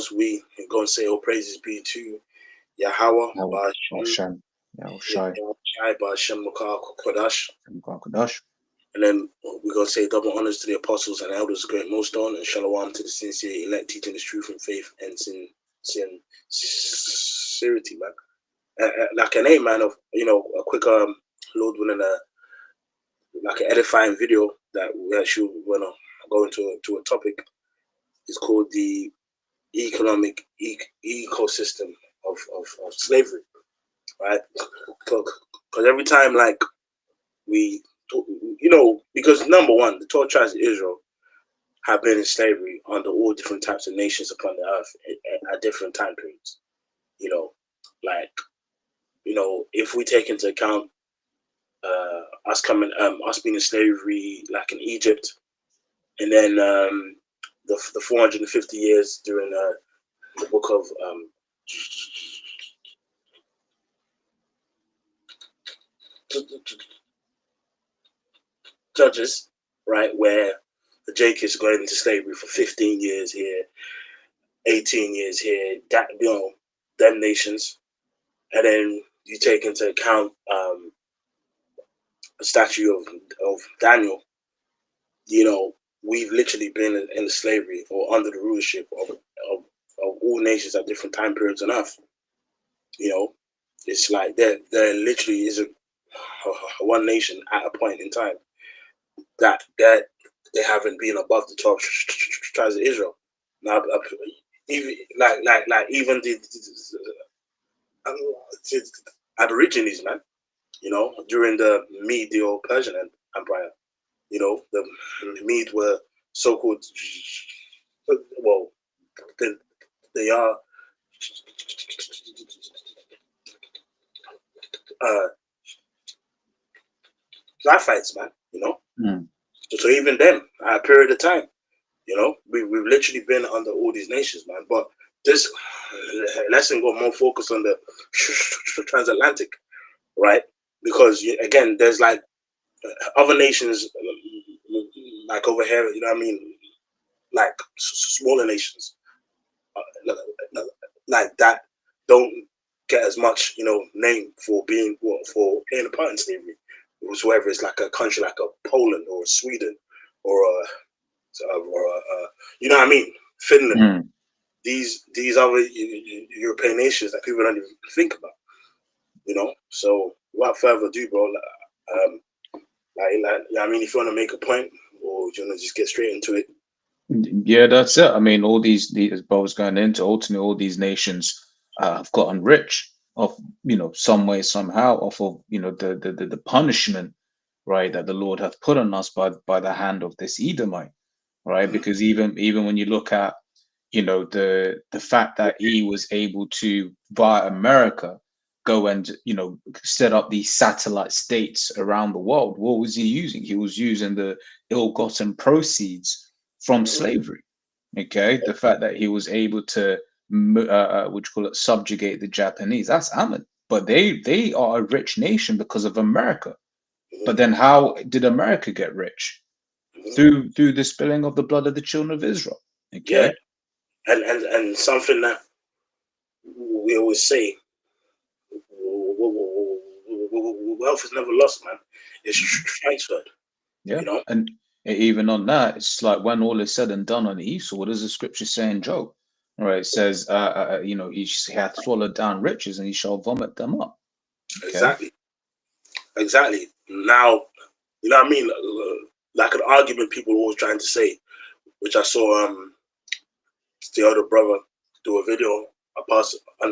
foremost, we go and say all praises be to Yahweh, Hashem, Shai, Ba'ashem Makar Kodash. Kodash. And then we're going to say double honors to the apostles and elders, great millstone, and shalom to the sincere elect, teaching the truth and faith and sincerity, man. Like an aim, man, of, a quick, Lord willing, like an edifying video that we actually want to go into a topic. It's called the economic ecosystem of slavery, right? Because every time, like, we, because number one, the 12 tribes of Israel have been in slavery under all different types of nations upon the earth at different time periods. If we take into account us being in slavery, like in Egypt, and then the 450 years during the book of Judges, right, where the Jacobs going into slavery for 15 years here, 18 years here, them nations, and then you take into account the statue of Daniel. We've literally been in slavery or under the rulership of all nations at different time periods on earth. It's like there literally isn't one nation at a point in time that they haven't been above the 12 tribes of Israel. Now, even even the Aborigines, man, during the Medo-Persian Empire, the Mede were so-called, well, they are Laphites, man, So even then, at a period of time, we've literally been under all these nations, man. But this lesson got more focused on the transatlantic, right? Because again, there's like other nations, like over here, like smaller nations, like that don't get as much, name for playing a part in slavery. Whether it's like a country like a Poland or Sweden or Finland. These other European nations that people don't even think about. So without further ado, bro, if you want to make a point or do you want to just get straight into it? Yeah, that's it. I mean, all these as Bob was going into, ultimately all these nations have gotten rich of some way somehow off of the punishment, right, that the Lord hath put on us by the hand of this Edomite, right? Because even when you look at the fact that he was able to, via America, go and set up these satellite states around the world, what was he using? He was using the ill-gotten proceeds from slavery. Okay, the fact that he was able to subjugate the Japanese, that's Ammon. But they are a rich nation because of America. But then how did America get rich? Through the spilling of the blood of the children of Israel. Okay. Yeah. And something that we always say, wealth is never lost, man. It's transferred. Yeah. And even on that, it's like when all is said and done on Esau, what does the scripture say in Job? All right, it says, he hath swallowed down riches and he shall vomit them up. Okay? Exactly. Now, like an argument people are always trying to say, which I saw the other brother do a video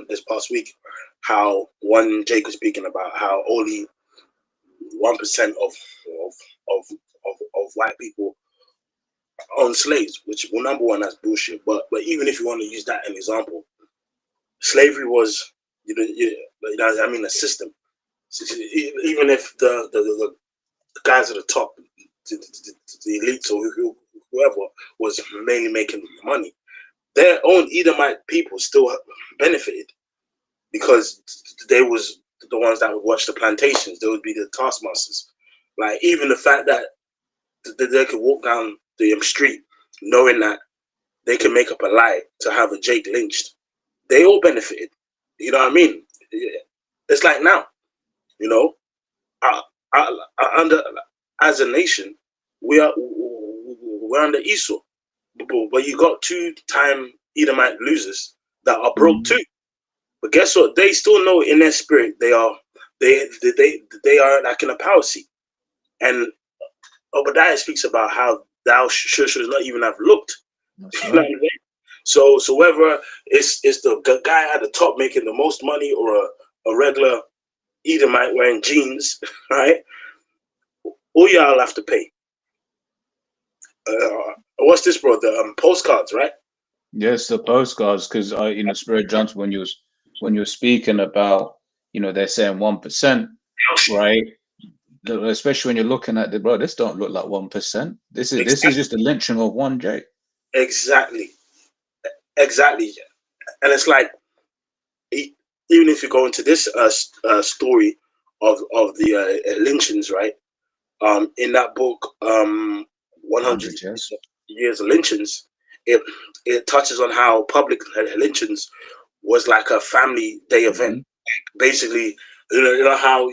this past week, how one Jake was speaking about how only 1% of white people own slaves, which, well, number one, that's bullshit. But even if you want to use that as an example, slavery was, a system. Even if the guys at the top, the elites or whoever was mainly making money, their own Edomite people still benefited because they was the ones that would watch the plantations. They would be the taskmasters. Like, even the fact that they could walk down the street knowing that they can make up a lie to have a Jake lynched. They all benefited. You know what I mean? It's like now, you know, under as a nation, we're under Esau, but you got 2-time Edomite losers that are broke too. But guess what? They still know in their spirit they are like in a power seat. And Obadiah speaks about how thou should not even have looked. Right. So whether it's the guy at the top making the most money or a regular Edomite wearing jeans, right? All y'all have to pay. What's this, bro? The postcards, right? Yes, the postcards, because Spirit Johnson, when you were speaking about, they're saying 1%, right? Especially when you're looking at bro, this don't look like 1%. This is just a lynching of one Jake. Exactly. And it's like, even if you go into this story of the lynchings, right? In that book, 100 Years of Lynchings, it touches on how public lynchings was like a family day event. Like basically, you know how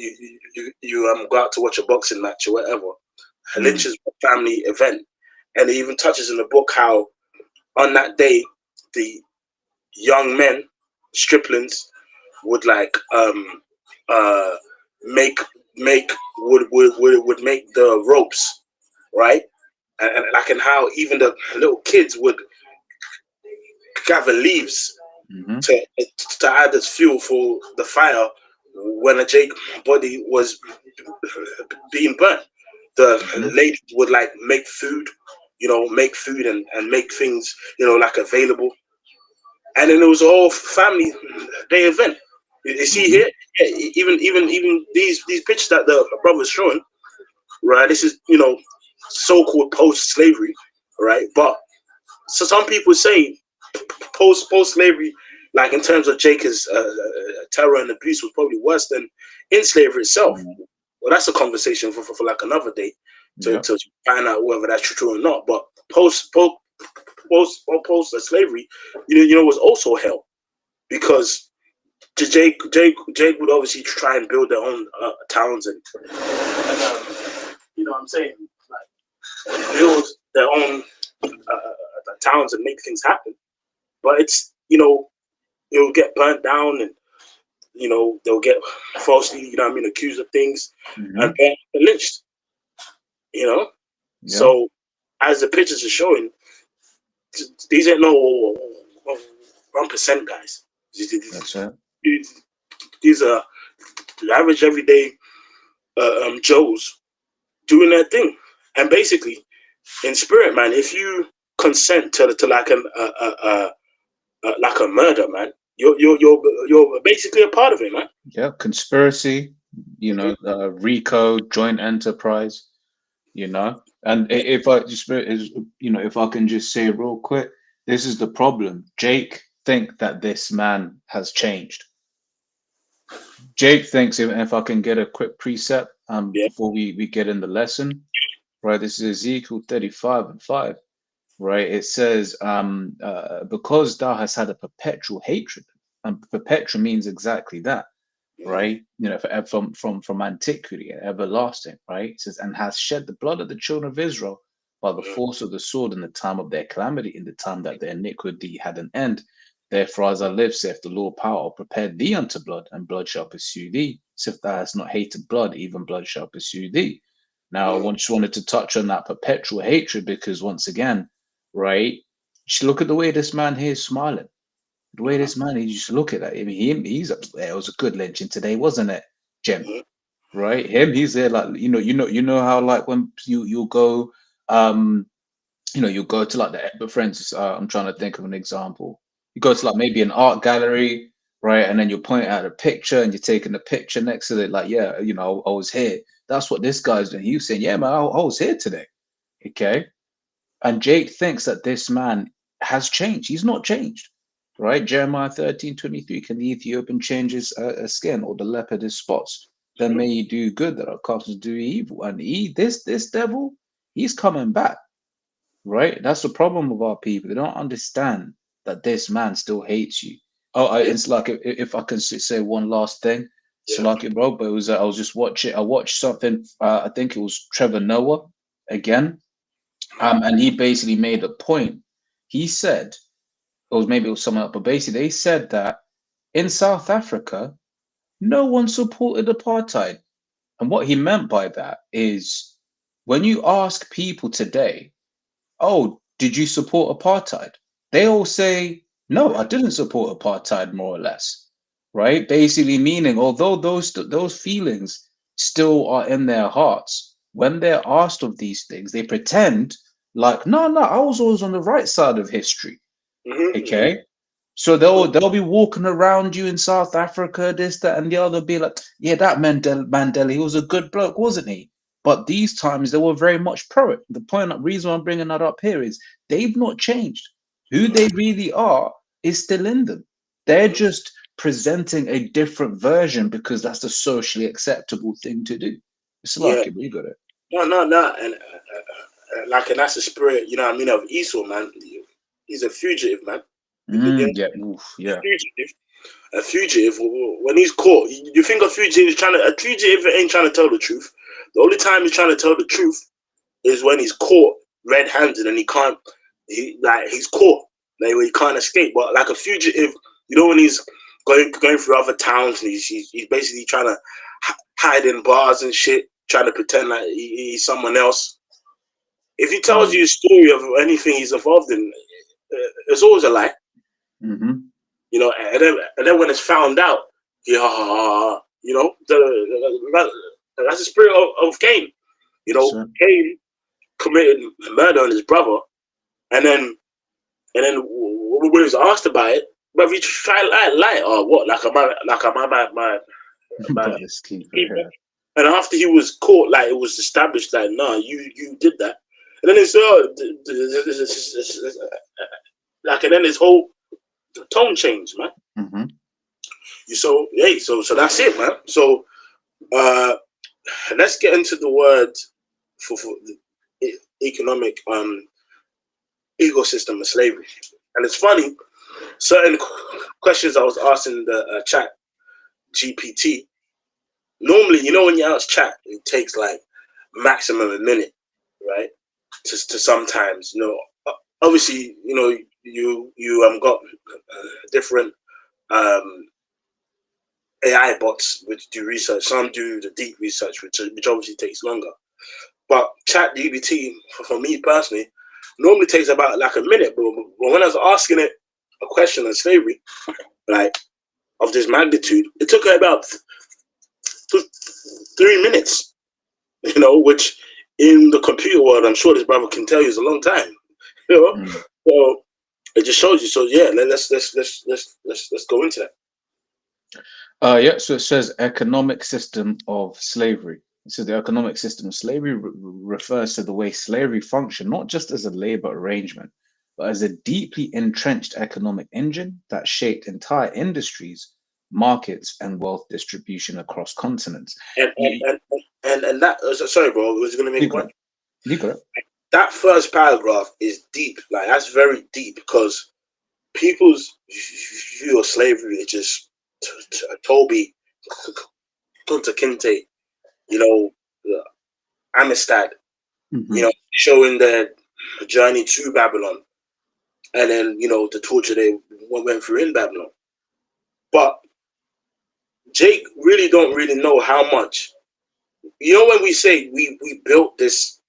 you go out to watch a boxing match or whatever. Lynchings were a family event, and it even touches in the book how on that day the young men, striplings, would like would make the ropes, right? And like, and how even the little kids would gather leaves to add as fuel for the fire when a Jake body was being burnt. The ladies would like make food, and make things, like available. And then it was a whole family day event. You see here, even these pictures that the brother's showing, right? This is, so-called post-slavery, right? But so some people say post-slavery, like in terms of Jacob's terror and abuse, was probably worse than in slavery itself. Well, that's a conversation for like another day to find out whether that's true or not. But post slavery, was also hell, because Jake would obviously try and build their own towns and what I'm saying, like build their own towns and make things happen. But it's, it'll get burnt down, and they'll get falsely, accused of things and lynched. So as the pictures are showing, these ain't no 1% guys. That's right. These are the average everyday Joes doing their thing. And basically, in spirit, man, if you consent to like like a murder, man, you're basically a part of it, man. Yeah, conspiracy, RICO, joint enterprise, And if I can just say real quick, this is the problem. Jake think that this man has changed. Jake thinks, if I can get a quick precept before we get in the lesson, right? This is Ezekiel 35:5, right? It says, because thou hast had a perpetual hatred, and perpetual means exactly that, right? From antiquity and everlasting, right? It says, and has shed the blood of the children of Israel by the force of the sword in the time of their calamity, in the time that their iniquity had an end. Therefore, as I live, saith the Lord power, prepare thee unto blood, and blood shall pursue thee. So if thou hast not hated blood, even blood shall pursue thee. Now, I just wanted to touch on that perpetual hatred, because once again, right, just look at the way this man here is smiling. The way this man, you just look at that. I mean, he's up there. It was a good lynching today, wasn't it, Jim? Right? He's there, like, you know how, like, when you go, you go to like but for instance, I'm trying to think of an example. You go to like maybe an art gallery, right? And then you point out a picture and you're taking a picture next to it, like, yeah, I was here. That's what this guy's doing. He was saying, yeah, man, I was here today. Okay. And Jake thinks that this man has changed. He's not changed. Right? Jeremiah 13:23, can the Ethiopian change his skin, or the leopard his spots? Then may you do good that our castles do evil. And this devil, he's coming back. right? That's the problem with our people. They don't understand that this man still hates you. Oh, Yeah, it's like if I can say one last thing, it's yeah. like it, bro. But it was I was just watching. I watched something. I think it was Trevor Noah again, and he basically made a point. He said, or maybe it was someone else, but basically they said that in South Africa, no one supported apartheid. And what he meant by that is when you ask people today, oh, did you support apartheid? They all say, no, I didn't support apartheid, more or less, right? Basically meaning, although those feelings still are in their hearts, when they're asked of these things, they pretend like, no, no, I was always on the right side of history. Mm-hmm, Okay. So they'll be walking around you in South Africa, this, that, and the other, be like, yeah, that Mandela, he was a good bloke, wasn't he? But these times they were very much pro it. The point, reason I'm bringing that up here is they've not changed. Who they really are is still in them. They're mm-hmm. just presenting a different version because that's the socially acceptable thing to do. It's Yeah. like it, we got it. No. And like, and that's the spirit, you know what I mean, of Esau, man. He's a fugitive, man. You know, Yeah, oof, yeah. fugitive. A fugitive, when he's caught, you think a fugitive is a fugitive ain't trying to tell the truth. The only time he's trying to tell the truth is when he's caught red-handed and he's caught, like where he can't escape. But like a fugitive, you know, when he's going through other towns and he's basically trying to hide in bars and shit, trying to pretend like he's someone else. If he tells you a story of anything he's involved in, it's always a lie. Mm-hmm. You know, and then when it's found out, yeah, you know, that's the spirit of Cain. You Yes, know, sir. Cain committed murder on his brother, and then when he was asked about it, but he try to lie or what? Like my Brother's keeper. keeper. And after he was caught, like it was established that no, you did that, and then it's like, and then his whole tone changed, man. Yeah. Mm-hmm. So that's it, man. So uh, let's get into the word for the economic ecosystem of slavery. And it's funny, certain questions I was asking the chat GPT. Normally, you know, when you ask chat, it takes like maximum a minute, right? To sometimes, you know, obviously, you know, you got different um, AI bots which do research. Some do the deep research, which obviously takes longer. But chat GPT, for me personally, normally takes about like a minute. But when I was asking it a question on slavery, like of this magnitude, it took her about 3 minutes. You know, which in the computer world, I'm sure this brother can tell you is a long time. You know, Mm. so it just shows you. So yeah, let's go into that. Yeah, so it says economic system of slavery. So the economic system of slavery refers to the way slavery functioned, not just as a labor arrangement, but as a deeply entrenched economic engine that shaped entire industries, markets, and wealth distribution across continents. And and You, and and that. Sorry, bro. I was going to make you a got point. it. You got it. That first paragraph is deep. Like that's very deep because people's view of slavery is just Toby, Kunta Kinte, you know, Amistad, you Hmm. know, showing their journey to Babylon, and then you know the torture they went through in Babylon. But Jake really don't really know how much. You know when we say we built this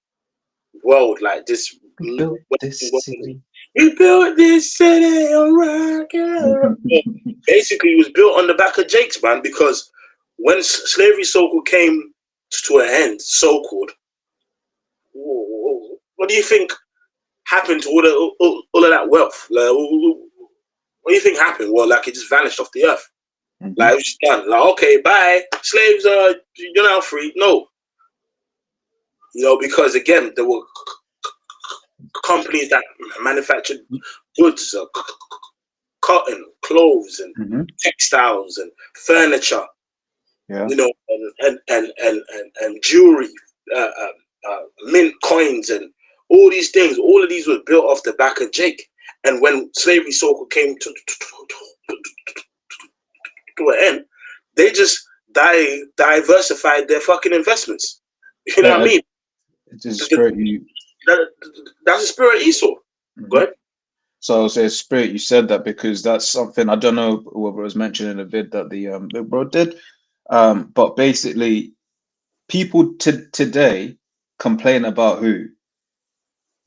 world like this. We built this city. We built this city on rock and roll. Basically, it was built on the back of Jake's, man, because when slavery so-called came to an end, so-called, what do you think happened to all of that wealth? Like, what do you think happened? Well, like, it just vanished off the earth. Like, it Hmm. was just done. Like, okay, bye. Slaves are, you're now free. No. You know, because, again, there were companies that manufactured goods, cotton, clothes, and Hmm. textiles, and furniture, Yeah. you know, and jewelry, mint coins, and all these things, all of these were built off the back of Jake. And when slavery so came to an end, they just diversified their fucking investments. You know what I mean? It's a spirit you. That's the spirit of Esau. Go ahead. So I'll say spirit. You said that because that's something I don't know whether it was mentioned in a vid that the bro did, but basically, people today complain about who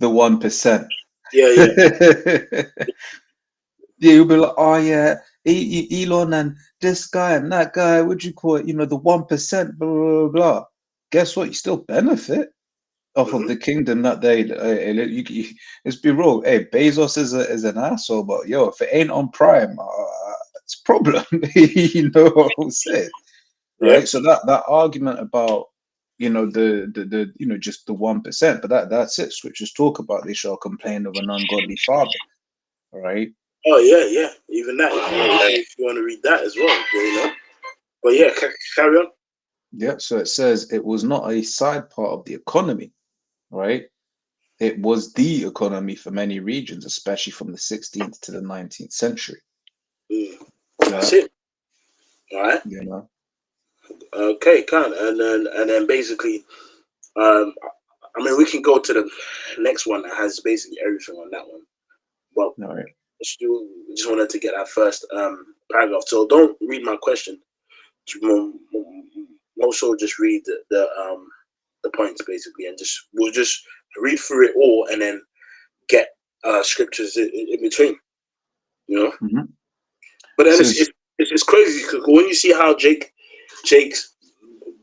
the 1%. Yeah. Yeah, you'll be like, oh yeah, Elon and this guy and that guy, would you call it? You know, the 1%, blah, blah, blah. Guess what? You still benefit off of the kingdom that they. Let's be real. Hey, Bezos is an asshole, but yo, if it ain't on Prime, it's a problem. You know what I'm saying, right? Yeah. So that argument about the just the 1%, but that's it. Scriptures talk about they shall complain of an ungodly father, right? Oh yeah. Even that, if you want to read that as well, you know. But yeah, carry on. Yeah. So it says it was not a side part of the economy, right? It was the economy for many regions, especially from the 16th to the 19th century. That's it. All right. You know. Okay, and then basically, I mean, we can go to the next one that has basically everything on that one. Well, All right. just wanted to get that first paragraph. So don't read my question. Also, just read the points basically, and we'll just read through it all, and then get scriptures in between. You know. But then it's crazy because when you see how Jake's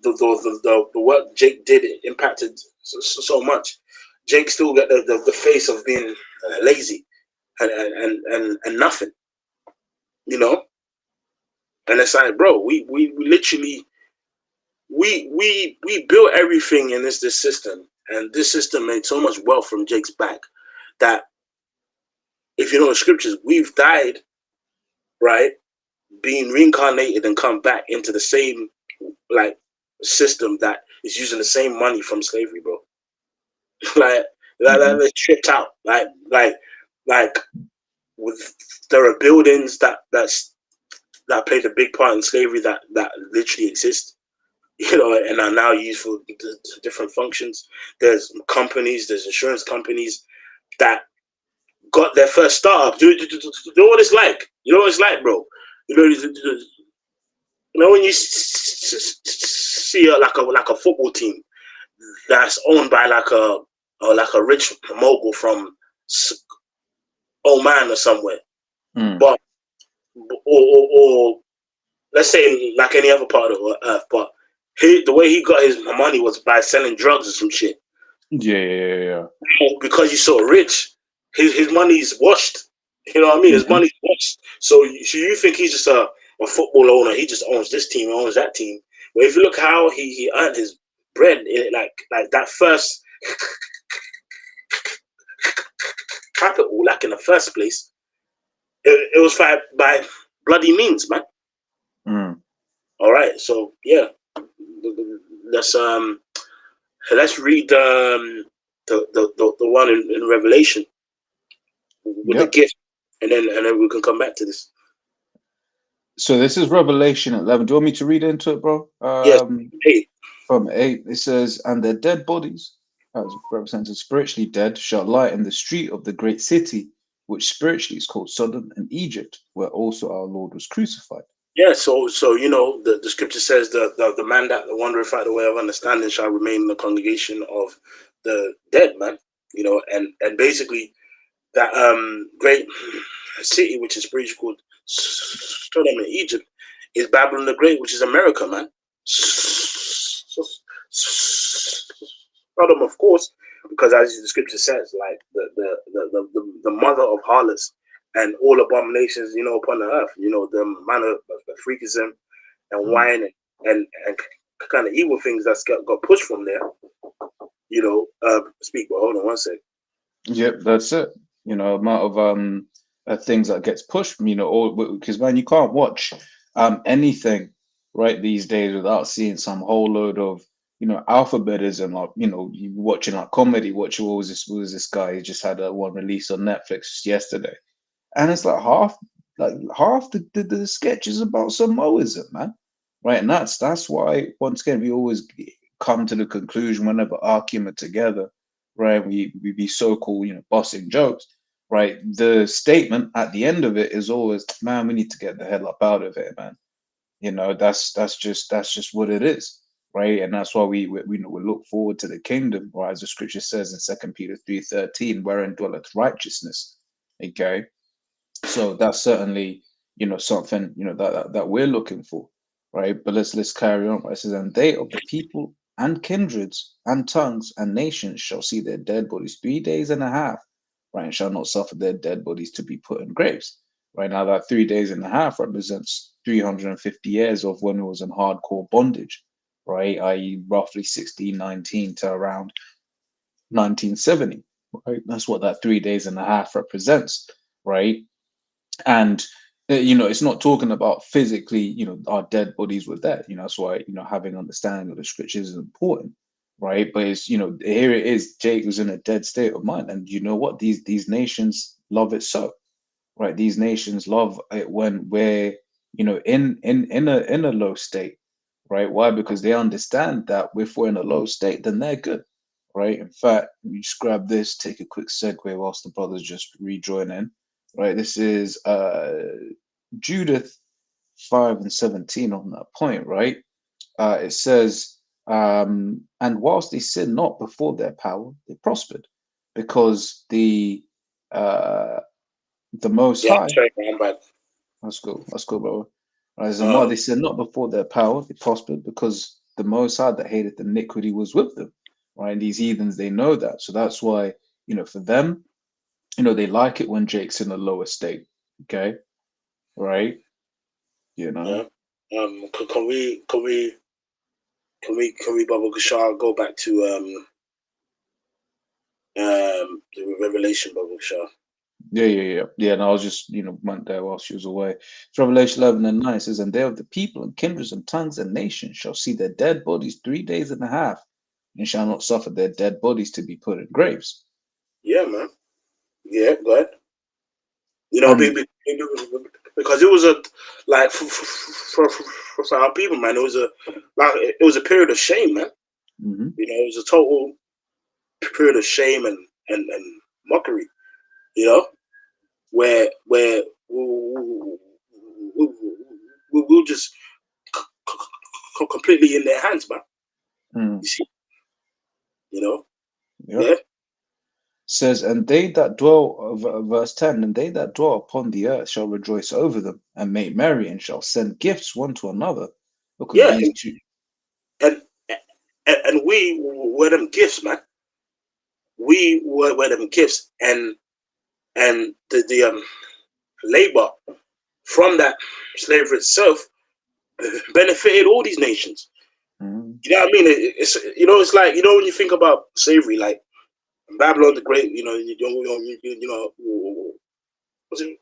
the work Jake did impacted so much. Jake still got the face of being lazy and nothing, you know. And it's like, bro, we literally we built everything in this system, and this system made so much wealth from Jake's back that if you know the scriptures, we've died, right, being reincarnated and come back into the same like system that is using the same money from slavery, bro. like they're tripped out. Like with there are buildings that played a big part in slavery that literally exist, you know, and are now used for different functions. There's companies, there's insurance companies that got their first startup. Do you know what it's like? You know what it's like, bro? You know when you see like a football team that's owned by like a rich mogul from Oman or somewhere, but or let's say like any other part of the earth, but the way he got his money was by selling drugs or some shit. Yeah. Because he's so rich, his money's washed. You know what I mean? His money's washed. So you think he's just a football owner? He just owns this team, owns that team. But if you look how he earned his bread, like that first capital, like in the first place, it was by bloody means, man. All right, so yeah, let's read the one in Revelation with the gift, and then we can come back to this. So this is Revelation 11. Do you want me to read into it, bro? Yes. 8. From 8, it says, "And their dead bodies, as represented spiritually dead, shall lie in the street of the great city, which spiritually is called Sodom and Egypt, where also our Lord was crucified." Yeah, so you know the scripture says the man that wandereth out the way of understanding shall remain in the congregation of the dead, man. You know, and basically that great city which is spiritually called Sodom and Egypt is Babylon the Great, which is America, man. Sodom, of course, because as the scripture says, like the mother of harlots and all abominations, you know, upon the earth, you know, the manner of freakism and wine and kind of evil things that's got pushed from there, you know. Speak, but hold on one sec. Yep, that's it. You know, amount of things that gets pushed, you know, all because man, you can't watch anything right these days without seeing some whole load of alphabetism, like, you watching like comedy, watching what was this guy who just had a one release on Netflix just yesterday, and it's like half the sketch is about Samoism, man, right? And that's why, once again, we always come to the conclusion whenever argument together, right? We be so-called, busting jokes, right? The statement at the end of it is always, man, we need to get the hell up out of here, man. That's just what it is, right? And that's why we look forward to the kingdom, or as the scripture says in 2 Peter 3:13, wherein dwelleth righteousness. Okay, so that's certainly something that we're looking for, right? But let's carry on. Right? It says, and they of the people and kindreds and tongues and nations shall see their dead bodies 3 days and a half, right? And shall not suffer their dead bodies to be put in graves. Right now, that 3 days and a half represents 350 years of when it was in hardcore bondage, right? I.e., roughly 1619 to around 1970, right? That's what that 3 days and a half represents, right? And it's not talking about physically, our dead bodies were there. That's why having understanding of the scriptures is important, right? But it's here it is. Jake was in a dead state of mind, and you know what? These nations love it so, right? These nations love it when we're in a low state, right? Why? Because they understand that if we're in a low state, then they're good, right? In fact, you just grab this, take a quick segue whilst the brothers just rejoin in, right? This is Judith 5:17 on that point, right? It says, and whilst they sinned not before their power, they prospered, because the Most Yeah, High. sorry, man, but Let's go, bro. Right, and while um, they sinned not before their power, they prospered, because the Most High that hated iniquity was with them. Right, and these heathens, they know that, so that's why for them, they like it when Jake's in a lower state. Okay, right? You know. yeah. Can we, Baba Kashar, go back to the Revelation, Baba Kashar? Yeah. And I was just, went there while she was away. It's Revelation 11:9 says, and they of the people and kindreds and tongues and nations shall see their dead bodies 3 days and a half, and shall not suffer their dead bodies to be put in graves. Yeah, man. Yeah, go ahead. And Because it was a like for our people, man. It was a period of shame, man. mhm. It was a total period of shame and mockery. Where we'll just completely in their hands, man. Mm. You see, you know, Yep. yeah, Says, and they that dwell, verse 10, and they that dwell upon the earth shall rejoice over them, and make merry, and shall send gifts one to another, because yeah, these two. and and we were them gifts, man. We were them gifts, and the labor from that slavery itself benefited all these nations. Mm. You know what I mean? It's like when you think about slavery, like Babylon the Great. What's it?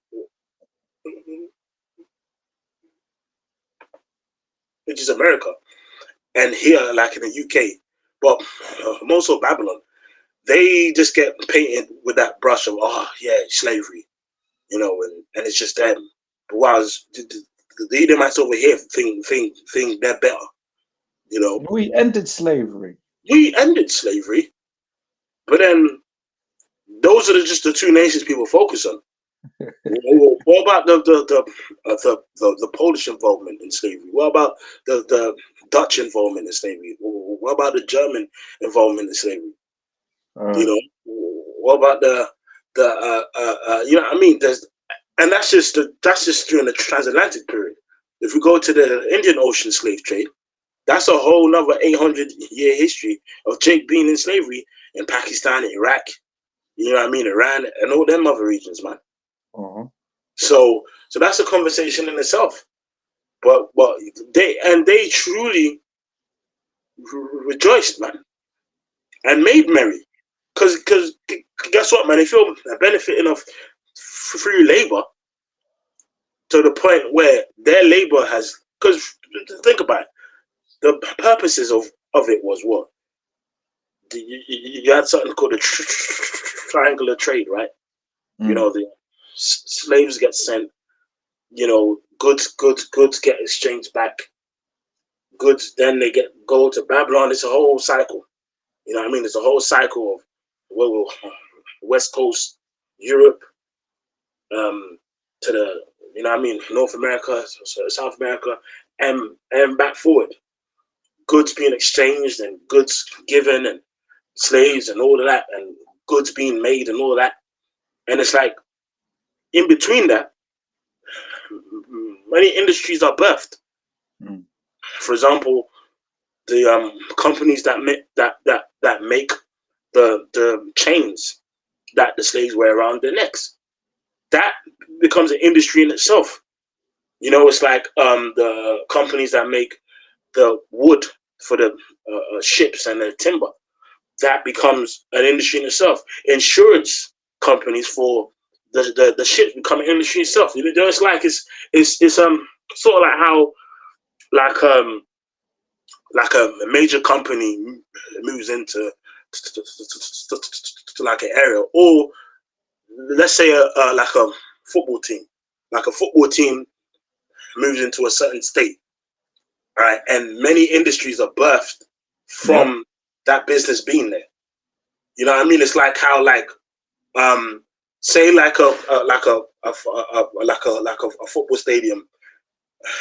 Which is America, and here, like in the UK, but most of Babylon, they just get painted with that brush of, oh yeah, slavery, and it's just them. But whilst the Edomites over here think they're better. We ended slavery. We ended slavery, but then those are just the two nations people focus on. What about the Polish involvement in slavery? What about the Dutch involvement in slavery? What about the German involvement in slavery? You Uh, know, what about what I mean? And that's just during the transatlantic period. If we go to the Indian Ocean slave trade, that's a whole nother 800-year history of Jake being in slavery in Pakistan, Iraq, Iran, and all them other regions, man. uh-huh. So that's a conversation in itself. But they truly rejoiced, man, and made merry. Because guess what, man? They feel benefiting of free labor to the point where their labor has. Because think about it, the purposes of it was what? You had something called the triangular trade, right? You know, the slaves get sent, you know, goods get exchanged back. Goods, then they go to Babylon. It's a whole cycle. You know what I mean? It's a whole cycle of West Coast, Europe, to the, you know what I mean, North America, South America, and back forward. Goods being exchanged and goods given and slaves and all of that and goods being made and all of that. And it's like in between that, many industries are birthed. For example, the companies that make the chains that the slaves wear around their necks, that becomes an industry in itself. You know, it's like the companies that make the wood for the ships and the timber, that becomes an industry in itself. Insurance companies for the ships become an industry itself. You know, it's like it's sort of like how like a major company moves into like an area, or let's say like a football team, like a football team moves into a certain state, right? And many industries are birthed from that business being there. You know what I mean? It's like how say like a football stadium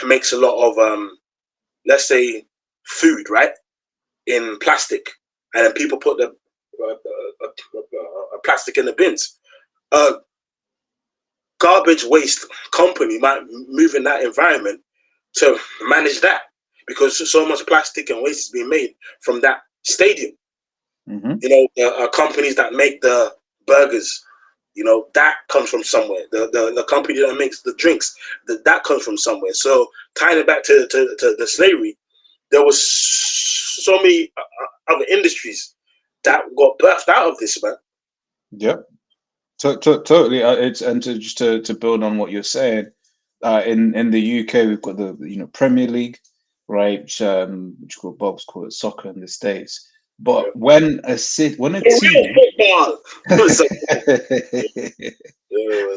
makes a lot of let's say food, right, in plastic, and then people put the plastic in the bins. Garbage waste company might move in that environment to manage that, because so much plastic and waste is being made from that stadium. You know, companies that make the burgers, you know, that comes from somewhere. The company that makes the drinks, that comes from somewhere. So tying it back to the slavery, there was so many other industries that got birthed out of this, man. Yep. Totally. It's and to build on what you're saying, in the UK we've got the Premier League, right? Which Bob's call it soccer in the States. But when a team, football.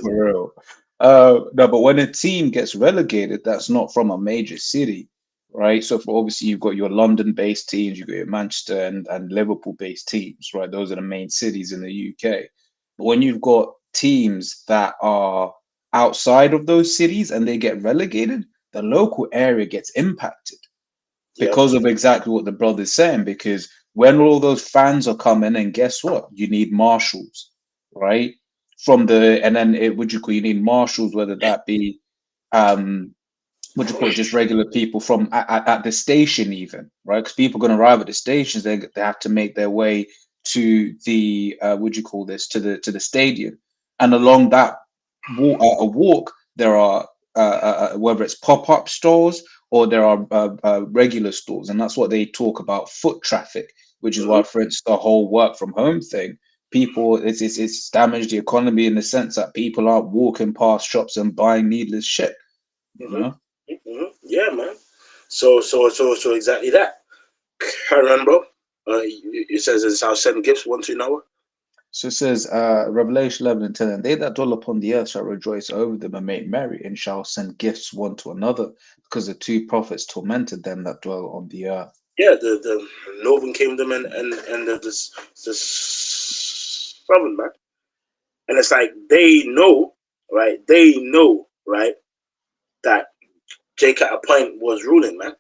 For real. No, but when a team gets relegated, that's not from a major city, right? So for obviously you've got your London-based teams, you've got your Manchester and Liverpool-based teams, right? Those are the main cities in the UK. But when you've got teams that are outside of those cities and they get relegated, the local area gets impacted because of exactly what the brother's saying. Because when all those fans are coming, and guess what? You need marshals, right? And then you need marshals, whether that be just regular people from at the station, even, right? Because people are going to arrive at the stations, they have to make their way to the to the stadium, and along that walk there are whether it's pop-up stores or there are regular stores, and that's what they talk about, foot traffic, which is why, for instance, the whole work from home thing, people, it's damaged the economy in the sense that people aren't walking past shops and buying needless shit. You know? Yeah, man. So exactly that. Carry on, bro. It says it shall send gifts one to another. So it says, Revelation 11:10, and they that dwell upon the earth shall rejoice over them and make merry, and shall send gifts one to another, because the two prophets tormented them that dwell on the earth. Yeah, the northern kingdom and the southern, man. And it's like they know, right? They know, right, that Jacob at a point was ruling, man.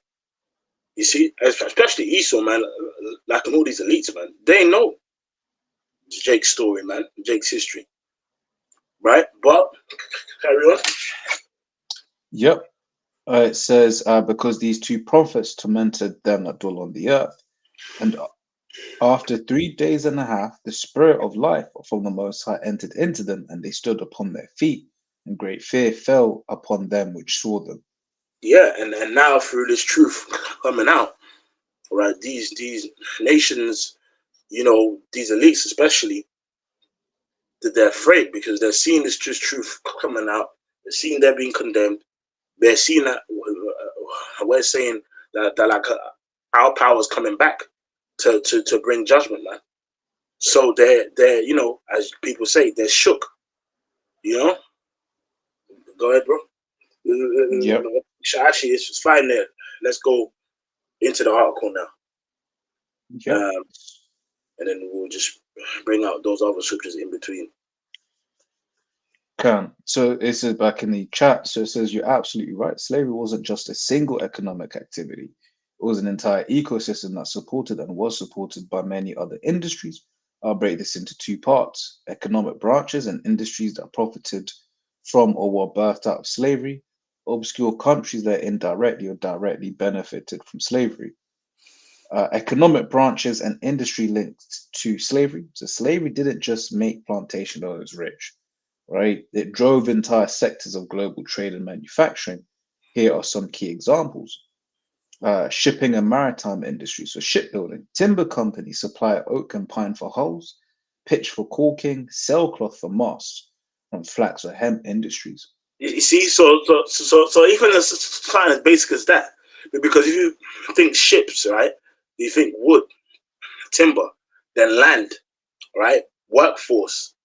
You see, especially Esau, man, like all these elites, man. They know Jake's story, man, Jake's history, right? But carry on. Yep. It says, because these two prophets tormented them that dwell on the earth. And after 3 days and a half, the spirit of life from the Most High entered into them, and they stood upon their feet, and great fear fell upon them which saw them. Yeah, and now through this truth coming out, right, these nations, you know, these elites especially, that they're afraid because they're seeing this truth coming out. They're seeing they're being condemned. They're seeing that we're saying that like our power's coming back to bring judgment, man. So they're you know, as people say, they're shook. You know, go ahead, bro. Yep. Actually, it's fine there. Let's go into the article now, Yep. and then we'll just bring out those other scriptures in between. Can. So it says back in the chat, so it says you're absolutely right. Slavery wasn't just a single economic activity. It was an entire ecosystem that supported and was supported by many other industries. I'll break this into two parts: economic branches and industries that profited from or were birthed out of slavery, obscure countries that indirectly or directly benefited from slavery. Economic branches and industry linked to slavery. So slavery didn't just make plantation owners rich, right? It drove entire sectors of global trade and manufacturing. Here are some key examples. Shipping and maritime industry, so shipbuilding. Timber companies supply oak and pine for hulls, pitch for caulking, sailcloth for masts, and flax or hemp industries. You see, so even as something as basic as that, because if you think ships, right, you think wood, timber, then land, right, workforce,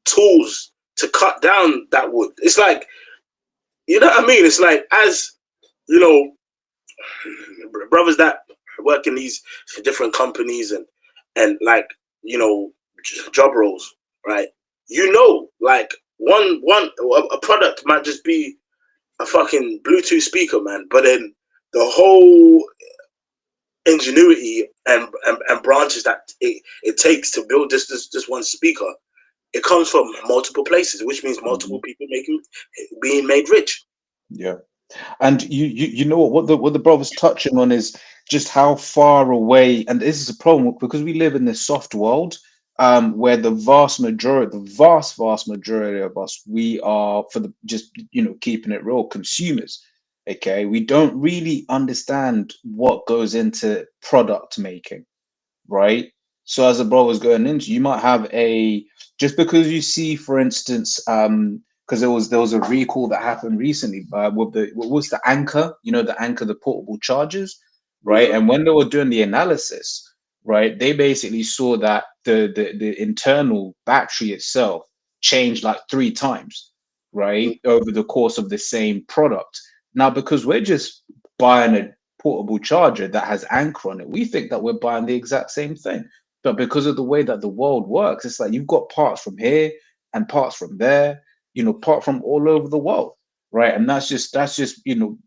tools to cut down that wood. It's like, you know what I mean? It's like, as you know, brothers that work in these different companies and like, you know, job roles, right? You know, like a product might just be a fucking Bluetooth speaker, man, but then the whole ingenuity and branches that it takes to build this one speaker, it comes from multiple places, which means multiple people being made rich. Yeah. And you know what the brother's touching on is just how far away, and this is a problem because we live in this soft world, where the vast majority of us, we are, for the just, you know, keeping it real, consumers. Okay, we don't really understand what goes into product making, right? So as the brother's going into, you might have a, just because you see, for instance, because there was a recall that happened recently with the, what was the Anchor, you know, the Anchor, the portable chargers, right? And when they were doing the analysis, right, they basically saw that the internal battery itself changed like 3 times, right, over the course of the same product. Now, because we're just buying a portable charger that has Anchor on it, we think that we're buying the exact same thing. But because of the way that the world works, it's like you've got parts from here and parts from there, you know, part from all over the world, right? And that's just you know,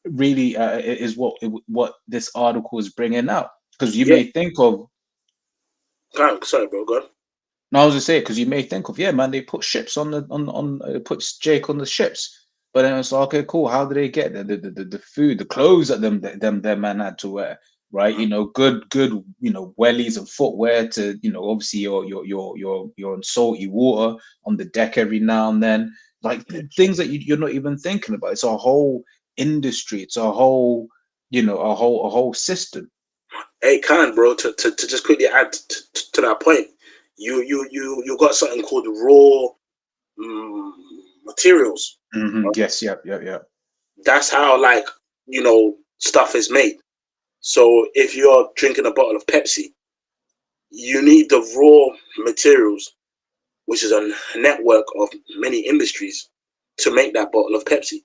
really is what this article is bringing out, because you Yeah, may think of, sorry, bro, go on. no, I was just saying, because you may think of, yeah, man, they put ships on the puts Jake on the ships, but then it's like, okay, cool. How do they get the food, the clothes that them man had to wear, right? You know, good, you know, wellies and footwear to, you know, obviously you're on salty water on the deck every now and then, like things that you're not even thinking about. It's a whole industry. It's a whole, you know, a whole system. Hey, Khan, bro, to just quickly add to that point, you got something called raw materials. Yes, yep. That's how, like, you know, stuff is made. So if you're drinking a bottle of Pepsi, you need the raw materials, which is a network of many industries, to make that bottle of Pepsi.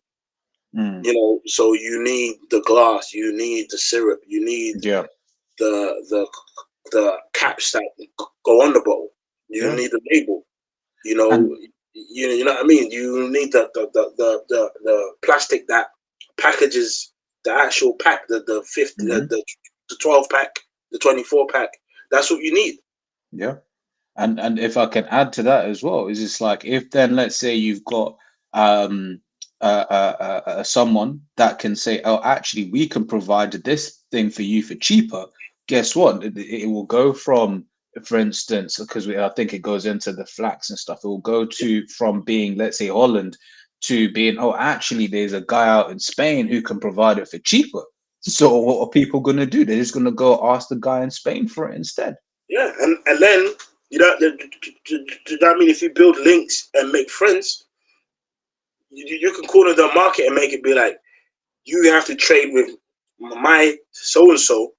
You know, so you need the glass, you need the syrup, you need Yeah, the the caps that go on the bottle. You yeah, need the label. You know, and you know what I mean. You need the plastic that packages the actual pack, the fifth, the 12 pack, the 24 pack. That's what you need. yeah. And if I can add to that as well, is it's like, if then let's say you've got um someone that can say, oh, actually we can provide this thing for you for cheaper. Guess what? It will go from, for instance, because I think it goes into the flax and stuff. It will go to, from being, let's say, Holland, to being, oh, actually there's a guy out in Spain who can provide it for cheaper. So what are people going to do? They're just going to go ask the guy in Spain for it instead. Yeah, and then you know, I mean, if you build links and make friends, you can corner the market and make it be like, you have to trade with my so and so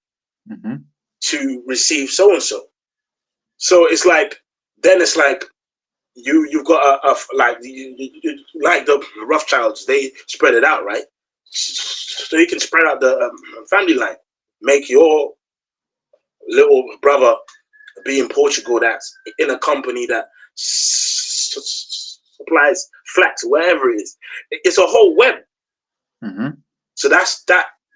Mm-hmm. to receive so and so. So it's like then it's like you've got like like the Rothschilds, they spread it out, right? So you can spread out the family line, make your little brother be in Portugal that's in a company that supplies flax wherever it is. It's a whole web. Mm-hmm. So that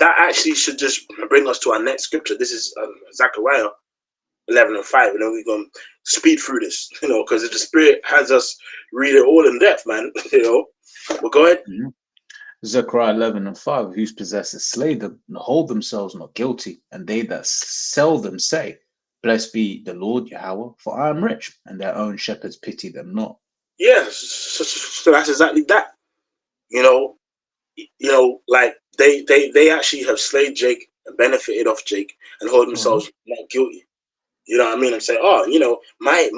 actually should just bring us to our next scripture. This is Zechariah 11:5, and then we're gonna speed through this, because the Spirit has us read it all in depth, man. But go ahead. Mm-hmm. Zechariah 11:5, whose possessors slay them and hold themselves not guilty, and they that sell them say, Blessed be the Lord Yahweh, for I am rich, and their own shepherds pity them not. Yeah, so that's exactly that. You know, like they actually have slayed Jake and benefited off Jake and hold Mm-hmm. themselves not guilty. You know what I mean? I'm saying, oh, my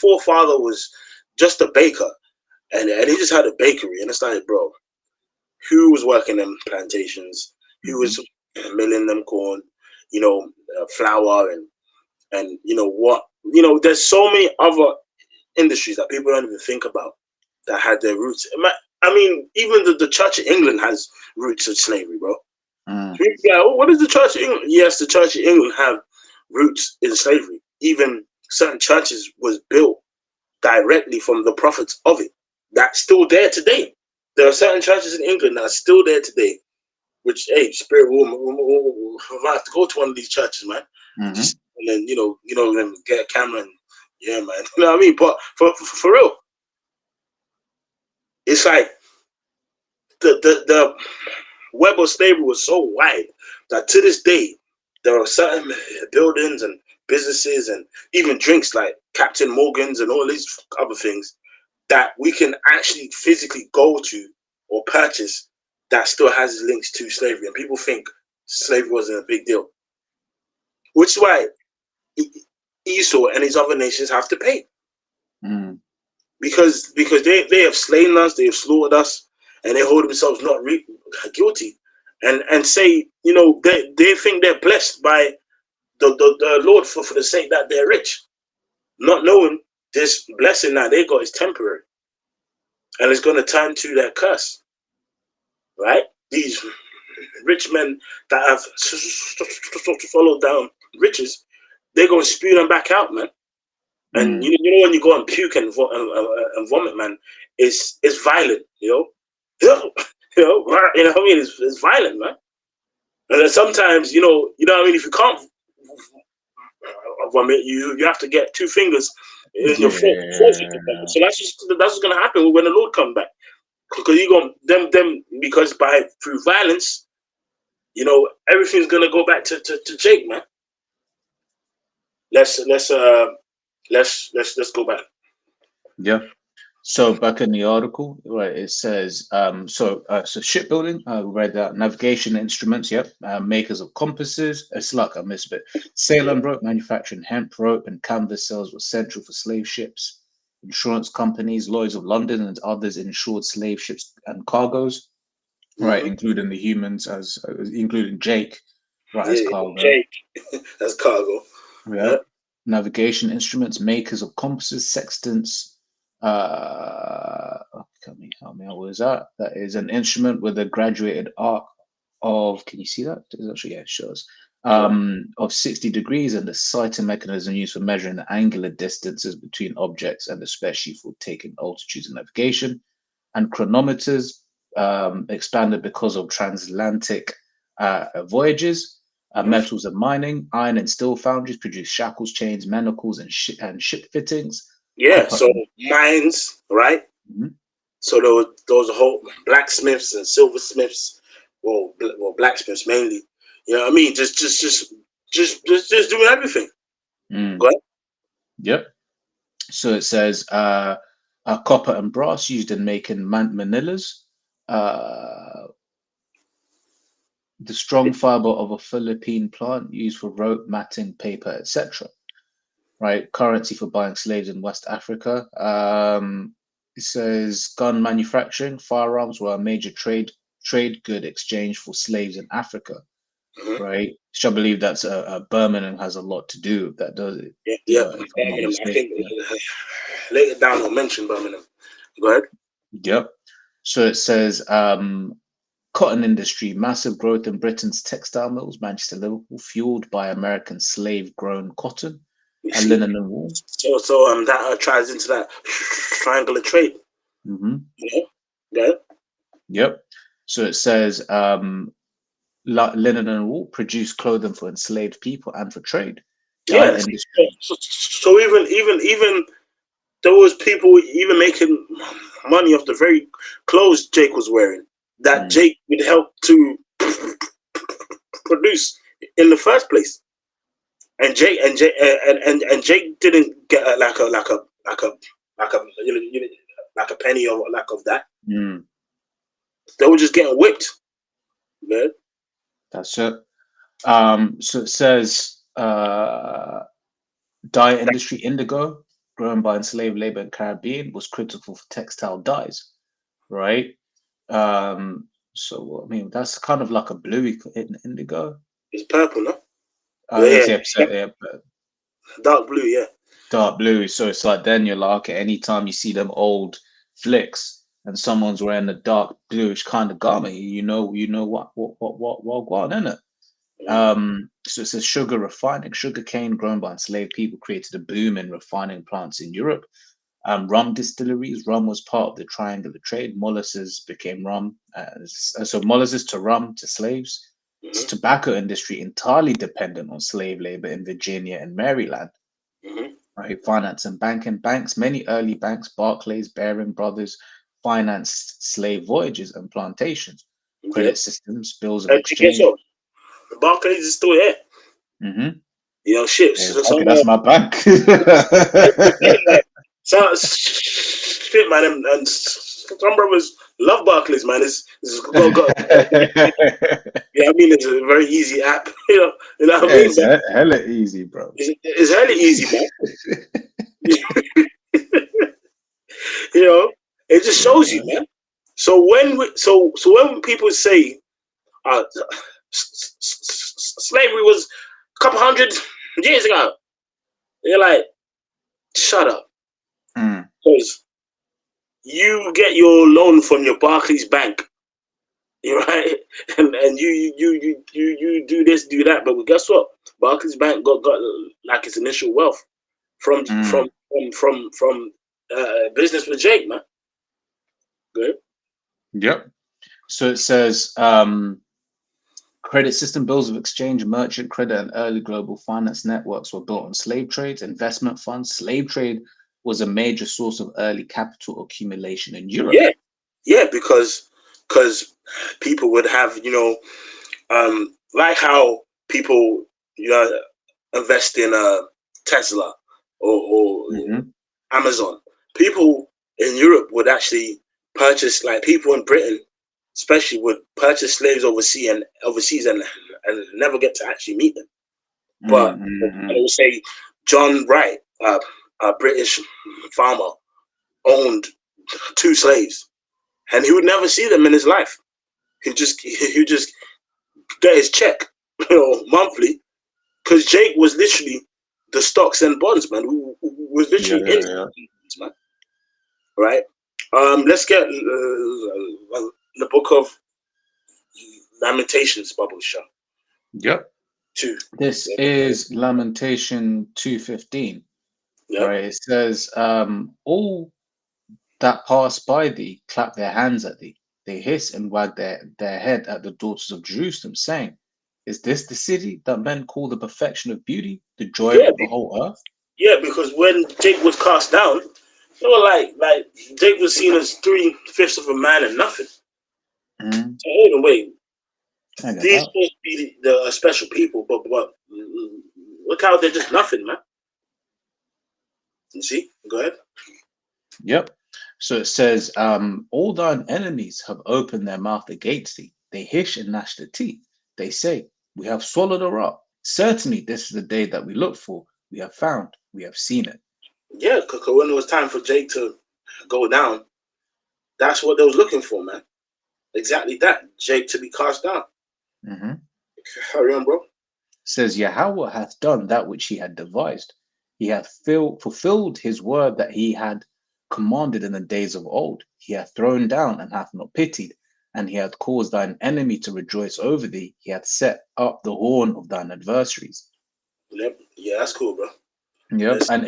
forefather was just a baker, and he just had a bakery, and it's like, bro, who was working them plantations? Who Mm-hmm. was milling them corn? Flour and what? There's so many other industries that people don't even think about that had their roots. I mean, even the Church of England has roots of slavery, bro. Mm. Yeah, what is the Church of England? Yes, the Church of England have roots in slavery. Even certain churches was built directly from the prophets of it. That's still there today. There are certain churches in England that are still there today. Which, hey, Spirit, we'll have to go to one of these churches, man. Mm-hmm. Just and then then get a camera and yeah, man. You know what I mean? But for real, it's like the web of slavery was so wide that to this day there are certain buildings and businesses and even drinks like Captain Morgan's and all these other things that we can actually physically go to or purchase that still has links to slavery. And people think slavery wasn't a big deal, which is why Esau and his other nations have to pay Mm. because they have slain us, they have slaughtered us, and they hold themselves not guilty, and say they think they're blessed by the Lord for the sake that they're rich, not knowing this blessing that they got is temporary and it's going to turn to their curse, right? These rich men that have followed down riches, they're going to spew them back out, man. And Mm. when you go and puke and vomit, man, it's violent, what I mean? It's violent, man. And then sometimes, what I mean, if you can't vomit, you have to get two fingers in your throat to force you to vomit. Yeah. So that's what's gonna happen when the Lord come back. Because you going them because through violence, everything's gonna go back to Jake, man. Let's go back. Yeah. So back in the article, right, it says, so shipbuilding, we read that, navigation instruments, yep, makers of compasses, it's like I missed a bit, Salem rope, manufacturing hemp rope and canvas sails were central for slave ships, insurance companies, Lloyd's of London and others insured slave ships and cargoes, right, Mm-hmm. including the humans including Jake, right, as Yeah, cargo, Jake, that's cargo. yeah, Yeah. navigation instruments, makers of compasses, sextants, help me out. What is that? That is an instrument with a graduated arc of, can you see that? It's actually, yeah, it shows, of 60 degrees and the sighting mechanism used for measuring the angular distances between objects and especially for taking altitudes and navigation. And chronometers, expanded because of transatlantic voyages. Mm-hmm. Metals and mining, iron and steel foundries produce shackles, chains, manacles, and ship fittings. Yeah. Copper So and mines, right? mhm. So those whole blacksmiths and silversmiths, well, blacksmiths mainly. You know what I mean? Just doing everything. Go Mm, ahead. yep. So it says copper and brass used in making manillas. Uh, the strong fiber of a Philippine plant used for rope, matting, paper, etc. Right, currency for buying slaves in West Africa. It says gun manufacturing, firearms were a major trade trade good exchange for slaves in Africa, Mhm. right? Which I believe that's Birmingham has a lot to do with that, does it? Yeah, yeah. If I'm not Birmingham. I mistaken. think Yeah. later down I'll mention Birmingham. Go ahead. Yep. So it says cotton industry, massive growth in Britain's textile mills, Manchester, Liverpool, fueled by American slave-grown cotton You and see, linen and wool. so that ties into that triangle of trade. Hmm. You know? Yeah. Yep. So it says linen and wool produce clothing for enslaved people and for trade. Dye Yes. industry. So even there was people even making money off the very clothes Jake was wearing that Mm, Jake would help to produce in the first place. And Jake didn't get like a penny or lack of that. mm, They were just getting whipped, man. that's it. So it says dye industry indigo, grown by enslaved labor in Caribbean, was critical for textile dyes, right? So I mean that's kind of like a bluey indigo. It's purple, no? That's Yeah, yeah, so, yeah, dark blue, yeah. dark blue. So it's like then you're like, okay, anytime you see them old flicks and someone's wearing a dark bluish kind of garment, you know what going on in it. Mm. So it says sugar refining, sugar cane grown by enslaved people created a boom in refining plants in Europe. Rum distilleries, rum was part of the triangular trade. Molasses became rum. So molasses to rum to slaves. Mm-hmm. Tobacco industry entirely dependent on slave labor in Virginia and Maryland. Mm-hmm. Right, finance and banking. Banks, many early banks, Barclays, Baring Brothers, financed slave voyages and plantations. Yeah. Credit systems, bills of And guess exchange. what? The Barclays is still here. Hmm. You know, shit. Yeah, So, okay, that's my bank. like, shit, man. And some brothers love Barclays, man. It's yeah, I mean, it's a very easy app. You know what I Yeah, mean? it's But hella easy, bro. it's really easy, man. You know, it just Yeah, shows you, man. So when people say uh, slavery was a couple hundred years ago, you're like, shut up, mm, because you get your loan from your Barclays bank, you right, and you do this, do that, but guess what? Barclays Bank got like its initial wealth from mm. business with Jake, man. Good. Yep. So it says credit system, bills of exchange, merchant credit, and early global finance networks were built on slave trades, investment funds. Slave trade was a major source of early capital accumulation in Europe. Yeah, yeah, because people would have like how people invest in Tesla or Hmm. Amazon. People in Europe would actually purchase, like people in Britain, especially, would purchase slaves overseas and never get to actually meet them. But I Mm-hmm. would say John Wright, a British farmer, owned two slaves, and he would never see them in his life. He just get his check, monthly, because Jake was literally the stocks and bonds man, who was Yeah, literally in yeah, yeah. man, right? Let's get the book of Lamentations, Bubble Show Yep. 2. This Yeah, is Lamentation 2:15. yeah, Right. It says, all that pass by thee clap their hands at thee. They hiss and wag their head at the daughters of Jerusalem, saying, is this the city that men call the perfection of beauty, the joy yeah, of the whole earth? yeah. Because when Jake was cast down, they were like Jake was seen as 3/5 of a man and nothing. Mm, So hold on, wait. I get These that. supposed to be the special people, but look how they're just nothing, man. You see? Go ahead. Yep. So it says, all thine enemies have opened their mouth against thee. They hiss and gnash their teeth. They say, we have swallowed her up. Certainly, this is the day that we looked for. We have found, we have seen it. Yeah, because when it was time for Jake to go down, that's what they was looking for, man. exactly that. Jake to be cast down. Mm-hmm. Carry on, bro. Says Yahweh hath done that which he had devised. He hath fulfilled his word that he had commanded in the days of old. He hath thrown down and hath not pitied, and he hath caused thine enemy to rejoice over thee. He hath set up the horn of thine adversaries. Yep. Yeah, that's cool, bro. Yep, That's, and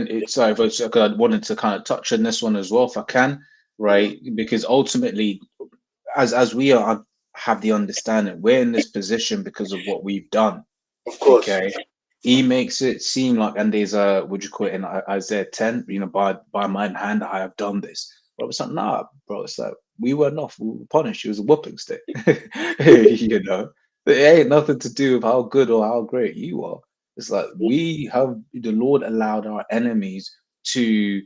it's I wanted to kind of touch on this one as well if I can, right? Because ultimately, as we are have the understanding, we're in this position because of what we've done. of course. Okay, he makes it seem like, and there's a would you call it in Isaiah 10, by mine hand I have done this. But it's like, nah, bro, it's like we were not we were punished. It was a whooping stick. You know, it ain't nothing to do with how good or how great you are. It's like we have the Lord allowed our enemies to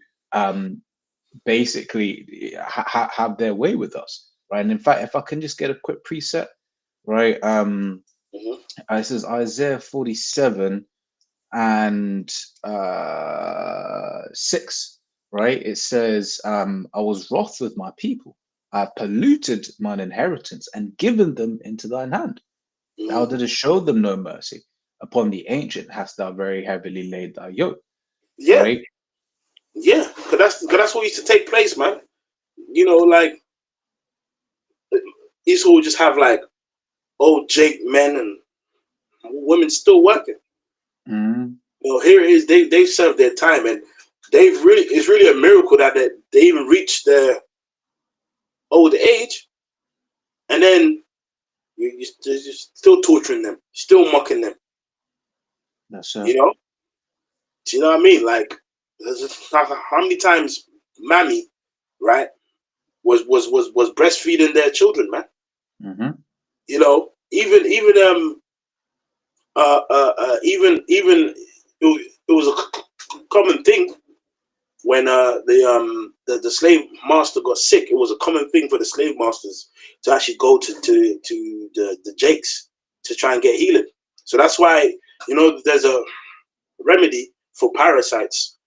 basically have their way with us, right? And in fact, if I can just get a quick preset, right? This is Isaiah 47 and 6, right? It says, I was wroth with my people. I have polluted mine inheritance and given them into thine hand. Thou didst show them no mercy. Upon the ancient hast thou very heavily laid thy yoke, Yeah, right? yeah. Cause that's what used to take place, man. You know, like Esau would just have like old Jake men and women still working. Mm, Well, here it is. They've served their time, and it's really a miracle that they even reached their old age, and then you're still torturing them, still mocking them. that's You know, do you know what I mean? Like, how many times Mammy, right, was breastfeeding their children, man. mm-hmm. You know, even it was a common thing when the slave master got sick. It was a common thing for the slave masters to actually go to the Jakes to try and get healing. So that's why, there's a remedy for parasites.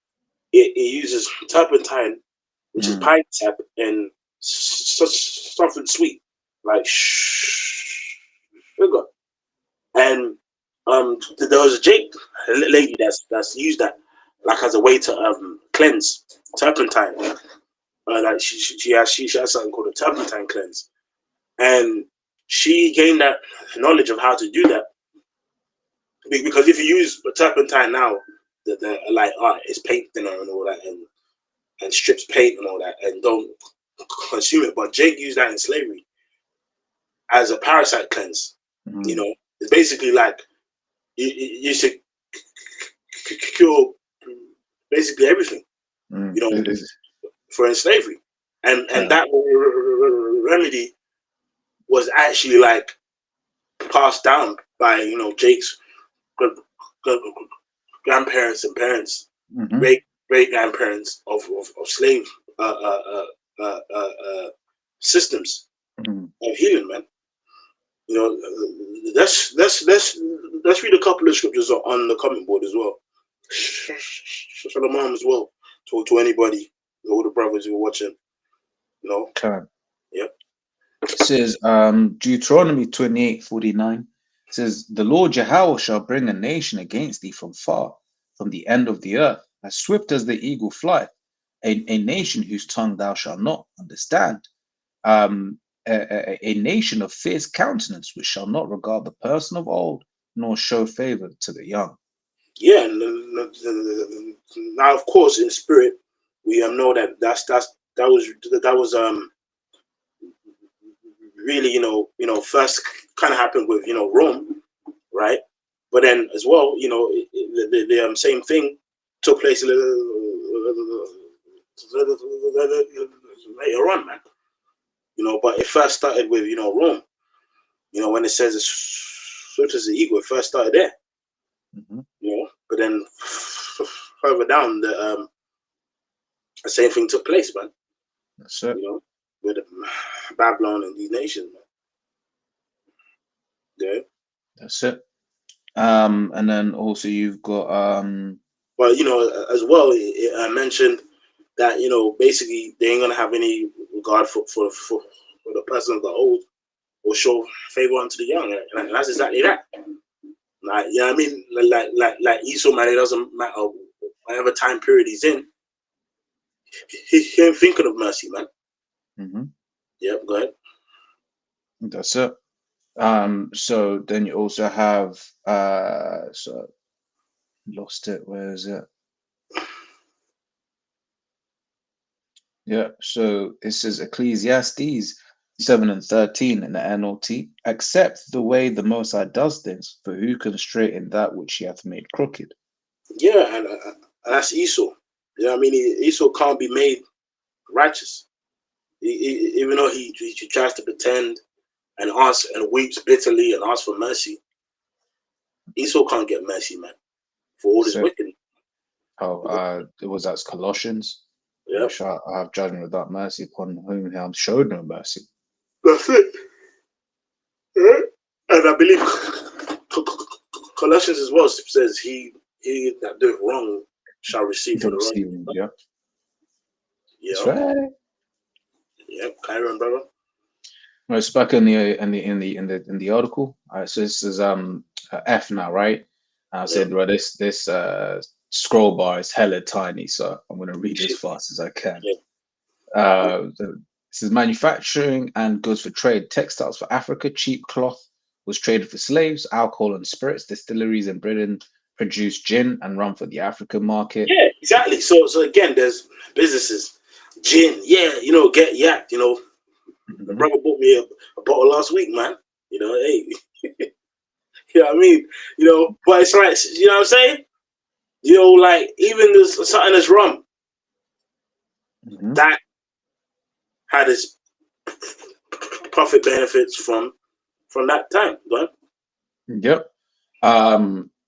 It uses turpentine, which is pine sap, and something sweet like sugar. And there was a Jake lady that's used that like as a way to cleanse turpentine. Like she has something called a turpentine cleanse, and she gained that knowledge of how to do that. Because if you use turpentine now, the like it's paint thinner and all that, and strips paint and all that, and don't consume it. But Jake used that in slavery as a parasite cleanse. It's basically like you used to cure basically everything. For in slavery, and that remedy was actually like passed down by Jake's grandparents and parents, great grandparents of slave systems of healing, man. Let's read a couple of scriptures on the comment board as well. Shalom as well to anybody, all the brothers who are watching. Okay. Yep. It says Deuteronomy 28:49 says, the Lord Yahweh shall bring a nation against thee from far, from the end of the earth, as swift as the eagle flieth, a nation whose tongue thou shalt not understand, a nation of fierce countenance, which shall not regard the person of old, nor show favor to the young. Yeah, now of course in spirit we know that was really first kind of happened with Rome, right? But then as well, the same thing took place later on, man. But it first started with Rome. When it says it's swift as the eagle, it first started there. But then further down, the same thing took place, man. That's it. With Babylon and these nations, man. Yeah. That's it. And then also you've got but as well, I mentioned that basically they ain't gonna have any regard for for the person of the old will show favor unto the young, and that's exactly that. Like, you know what I mean? Like Esau, man, it doesn't matter whatever time period he's in, he ain't thinking of mercy, man. Mm-hmm. Yep, go ahead. That's it. So then you also have so lost it. Where is it? Yeah. So it says Ecclesiastes 7:13 in the NLT. Accept the way the Most High does things, for who can straighten that which he hath made crooked? Yeah, and that's Esau. You know what I mean? Esau can't be made righteous. Even though he tries to pretend and asks and weeps bitterly and asks for mercy, Esau can't get mercy, man, for all his So, wickedness. it was that's Colossians. Yeah, I have judgment without mercy upon whom he hath showed no mercy. that's it. Yeah. And I believe Colossians as well says he that doeth wrong shall receive for the wrong. Yeah. That's Yeah, right. yeah, Kyron, brother. No, it's back in the article. So this is F now, right? I Yeah. said, well, this scroll bar is hella tiny, so I'm gonna read as fast as I can. Yeah. This is manufacturing and goods for trade, textiles for Africa, cheap cloth was traded for slaves, alcohol and spirits, distilleries in Britain produced gin and rum for the African market. Yeah, exactly. So again, there's businesses, gin. Yeah, you know, get yacked. You know, the brother bought me a bottle last week, man. You know, hey, you know what I mean? You know, but it's like, you know what I'm saying? You know, like even this something that's rum that had its profit benefits from that time, right? Yep.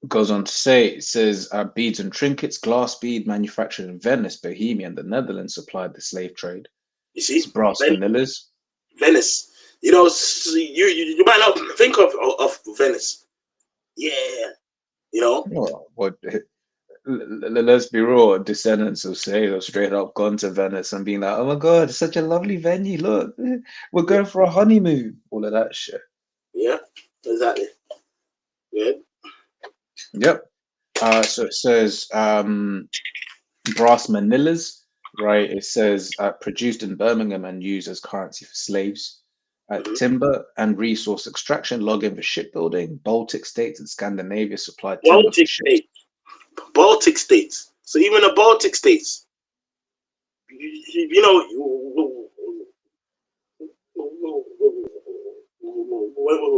Goes on to say, it says beads and trinkets, glass bead manufactured in Venice, Bohemia, and the Netherlands supplied the slave trade. You see, It's brass vanillas. Venice. You know, you might not think of Venice. Yeah, you know. Oh, what? Let's be real, descendants of slaves have straight up gone to Venice and being like, "Oh my God, it's such a lovely venue! Look, we're going for a honeymoon." All of that shit. Yeah, exactly. Good. Yep. So it says brass manillas, right? It says produced in Birmingham and used as currency for slaves. Timber and resource extraction, logging for shipbuilding. Baltic states and Scandinavia supplied timber for ships. Baltic states. So even the Baltic states, you know,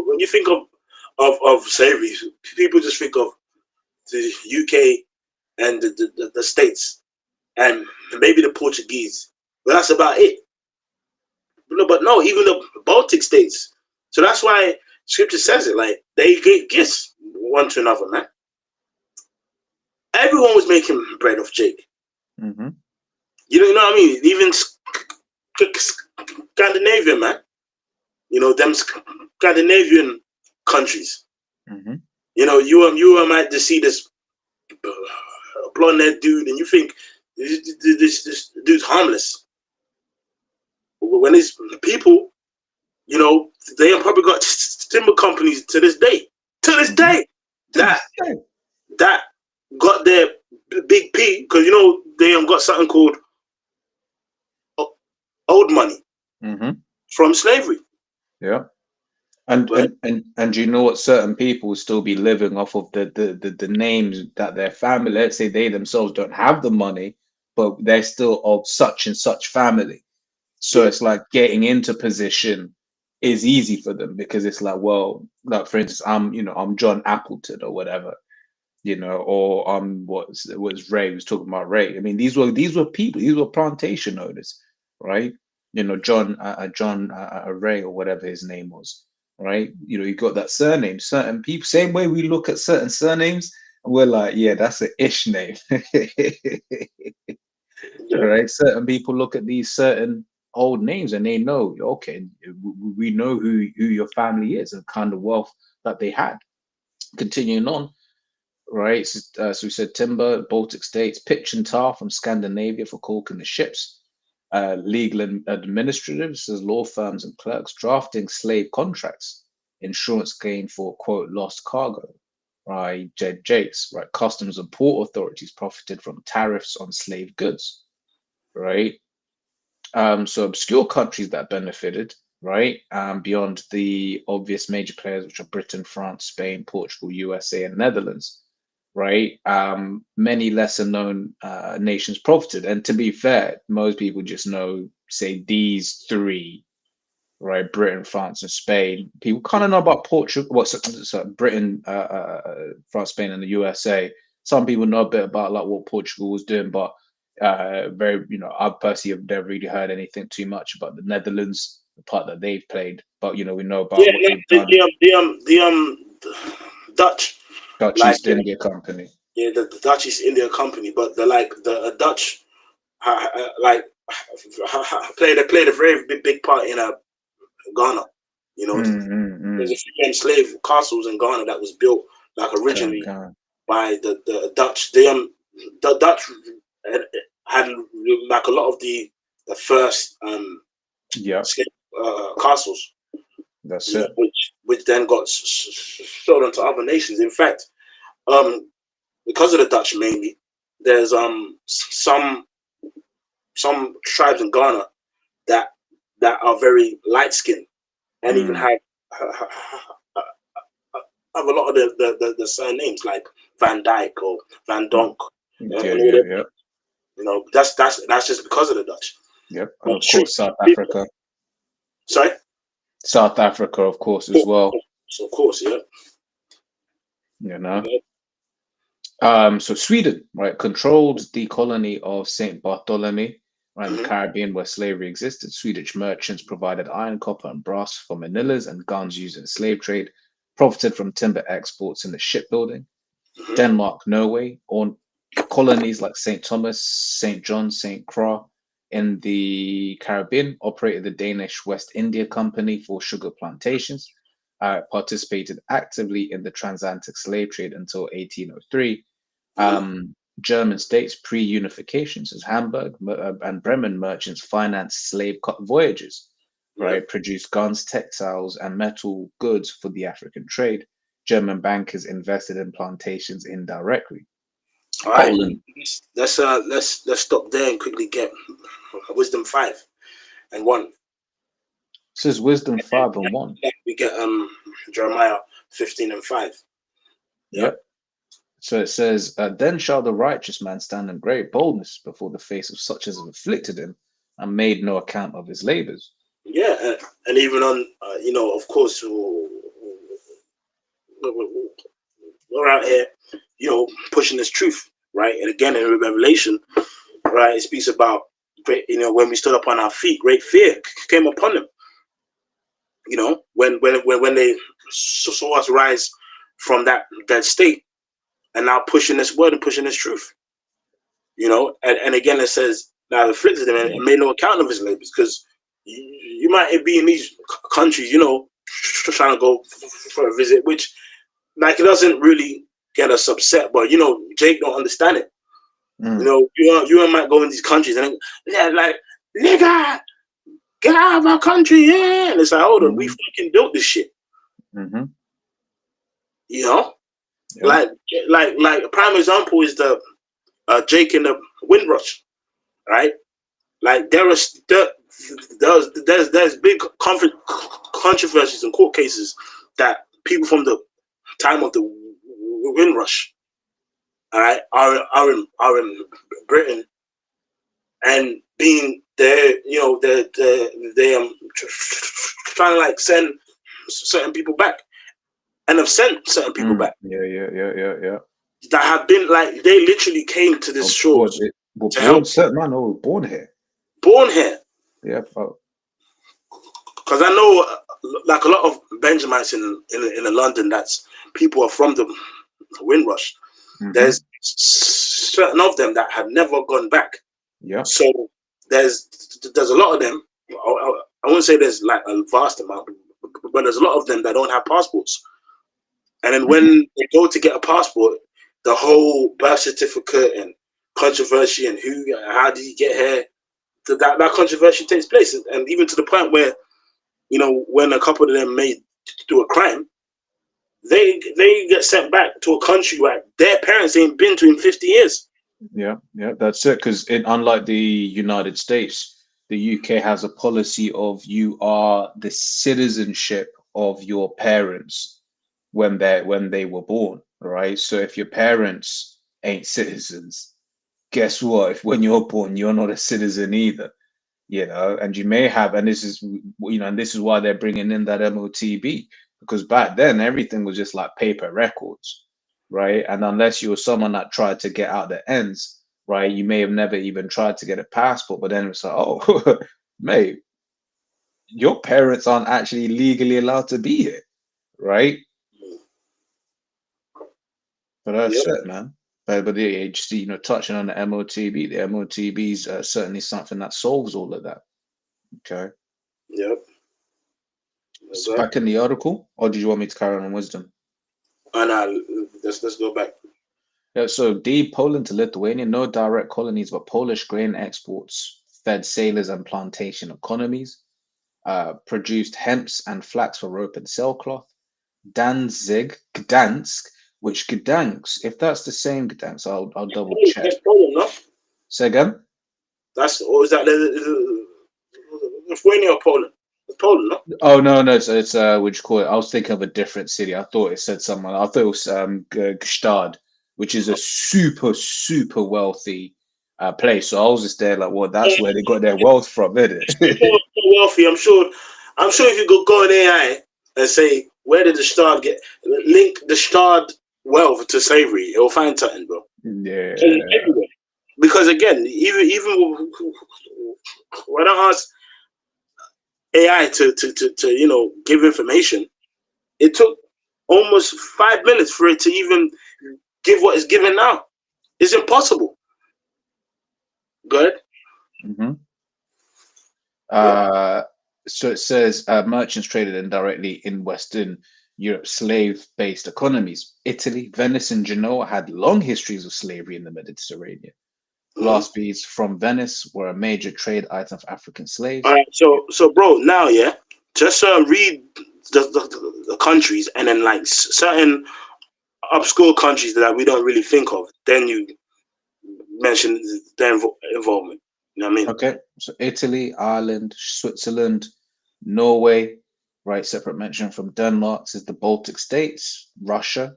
when you think of slavery, people just think of the UK and the States and maybe the Portuguese, but that's about it. But no, even the Baltic states. So that's why Scripture says it. Like they gave gifts one to another, man. Everyone was making bread off Jake. Mm-hmm. You know what I mean? Even Scandinavia, man. You know them Scandinavian countries. Mm-hmm. You know, you might just see this blonde haired dude, and you think this dude's harmless. When it's people, you know, they have probably got timber companies to this day. To this day, that got their big P, because you know they have got something called old money from slavery. Yeah. And you know what? Certain people will still be living off of the names that their family, let's say they themselves don't have the money, but they're still of such and such family. So it's like getting into position is easy for them because it's like, well, like for instance, I'm John Appleton or whatever, or what's Ray was talking about Ray. I mean, these were people, these were plantation owners, right? John Ray or whatever his name was, right? You got that surname. Certain people, same way we look at certain surnames, and we're like, yeah, that's an ish name. Right? Certain people look at these certain old names and they know, okay, we know who your family is and kind of wealth that they had. Continuing on, right? So we said timber, Baltic states, pitch and tar from Scandinavia for caulking the ships. legal and administratives as law firms and clerks drafting slave contracts, insurance gain for quote lost cargo, right? Jakes, right? Customs and port authorities profited from tariffs on slave goods, right? So obscure countries that benefited, right? Beyond the obvious major players, which are Britain, France, Spain, Portugal, USA, and Netherlands, right? Many lesser known nations profited. And to be fair, most people just know, say, these three, right? Britain, France, and Spain. People kind of know about Portugal, so Britain, France, Spain, and the USA. Some people know a bit about like what Portugal was doing, but very, I personally have never really heard anything too much about the Netherlands, the part that they've played. But we know about Yeah, what no, they've done. the Dutch, Dutch like East India Company. yeah, the Dutch East India Company, but the Dutch, like played a very big part in Ghana. There's a few enslaved castles in Ghana that was built like originally by the Dutch. The Dutch had like a lot of the first slave, castles. That's it. Which then got sold onto other nations. In fact, because of the Dutch mainly, there's some tribes in Ghana that are very light skinned and even have a lot of the surnames like Van Dyke or Van Donk. That's just because of the Dutch. Yep, and of course South Africa. Sorry? South Africa, of course, as well. So of course, yeah. So Sweden, right, controlled the colony of Saint Bartholomew, right, in the Caribbean where slavery existed. Swedish merchants provided iron, copper, and brass for manillas and guns used in the slave trade, profited from timber exports in the shipbuilding. Denmark, Norway, or colonies like St. Thomas, St. John, St. Croix in the Caribbean operated the Danish West India Company for sugar plantations, participated actively in the transatlantic slave trade until 1803. German states pre-unification, as Hamburg and Bremen merchants financed slave voyages, right? Produced guns, textiles, and metal goods for the African trade. German bankers invested in plantations indirectly. All right, let's stop there and quickly get Wisdom 5 and 1. This is Wisdom 5 and 1. We get Jeremiah 15 and 5. Yep. So it says, then shall the righteous man stand in great boldness before the face of such as have afflicted him and made no account of his labors. Yeah, and even on, of course, we're out here, pushing this truth, right? And again, in Revelation, right, it speaks about great, when we stood up on our feet, great fear came upon them. When they saw us rise from that state, and now pushing this word and pushing this truth, and again it says, now afflicted him and made no account of his labors, because you might be in these countries, trying to go for a visit, which like it doesn't really get us upset, but Jake don't understand it. You might go in these countries and like, nigga, get out of our country, yeah. And it's like, hold on, we fucking built this shit. Like a prime example is the Jake and the Windrush, right? Like there's big controversies and court cases that people from the time of the Windrush, all right, are in Britain, and being there, they trying to like send certain people back, and have sent certain people back. Yeah. That have been like, they literally came to this shore. Born here. Born here. Yeah. Because I know, like a lot of Benjamites in London, that's people are from the Windrush. There's certain of them that have never gone back. Yeah. So there's a lot of them. I wouldn't say there's like a vast amount, but there's a lot of them that don't have passports. And then when they go to get a passport, the whole birth certificate and controversy and how did he get here? that controversy takes place, and even to the point where, you know, when a couple of them made do a crime, they get sent back to a country where their parents ain't been to in 50 years. Yeah, yeah, that's it. Because unlike the United States, the UK has a policy of you are the citizenship of your parents when they were born, right? So if your parents ain't citizens, guess what? If when you're born, you're not a citizen either, you know. And you may have, and this is, you know, and this is why they're bringing in that MOTB, because back then everything was just like paper records, right? And unless you were someone that tried to get out the ends, right, you may have never even tried to get a passport, but then it's like, oh, mate, your parents aren't actually legally allowed to be here, right? But that's Yep, it, man. But yeah, just, you know, touching on the MOTB, the MOTB is certainly something that solves all of that. Okay. yep. So back in the article, or did you want me to carry on wisdom? And let's go back. Yeah, so D, Poland to Lithuania, no direct colonies, but Polish grain exports fed sailors and plantation economies, produced hemps and flax for rope and sailcloth. Danzig, Gdansk, which Gdansk, if that's the same Gdansk, I'll double check. That's Poland, no? Say again? That's, or is that Lithuania or Poland? It's Poland, no? Oh no, it's what you call it? I was thinking of a different city. I thought it said someone. I thought it was Gstaad, which is a super wealthy place. So I was just there like, well, that's where they got their wealth from, isn't it? So wealthy. I'm sure if you go on AI and say where did the Stad get, link the Stad wealth to slavery, it'll find something, bro. Yeah. Everywhere. Because again, even when I ask AI to you know, give information, it took almost 5 minutes for it to even give what it's given now. It's impossible. Good. Mm-hmm. Yeah. So it says merchants traded indirectly in Western Europe, slave-based economies. Italy, Venice, and Genoa had long histories of slavery in the Mediterranean. Glass beads from Venice were a major trade item for African slaves. All right. So bro, now yeah, just read the countries, and then like certain obscure countries that we don't really think of. Then you mention their involvement. You know what I mean? Okay, so Italy, Ireland, Switzerland, Norway, right? Separate mention from Denmark is the Baltic states, Russia.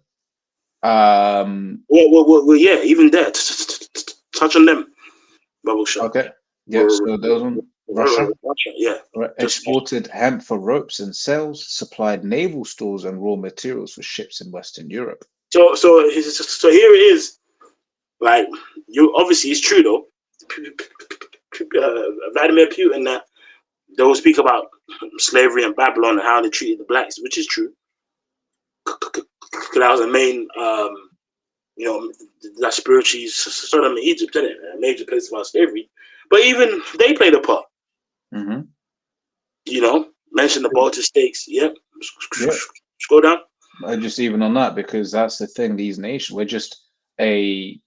Well, yeah, even there. Touch on them, bubble shot. Okay, yeah. So those one, Russia. Russia, yeah. Right, exported hemp for ropes and sails, supplied naval stores and raw materials for ships in Western Europe. So here it is. Like, you obviously it's true though. Vladimir Putin, that they will speak about slavery in Babylon and how they treated the blacks, which is true. That was a main, you know, that spiritually Sodom and Egypt, isn't it? A major place about slavery. But even they played a part. Mm-hmm. You know, mention the Baltic states. Yep. Yeah. Scroll down. Just even on that, because that's the thing. These nations, we're just a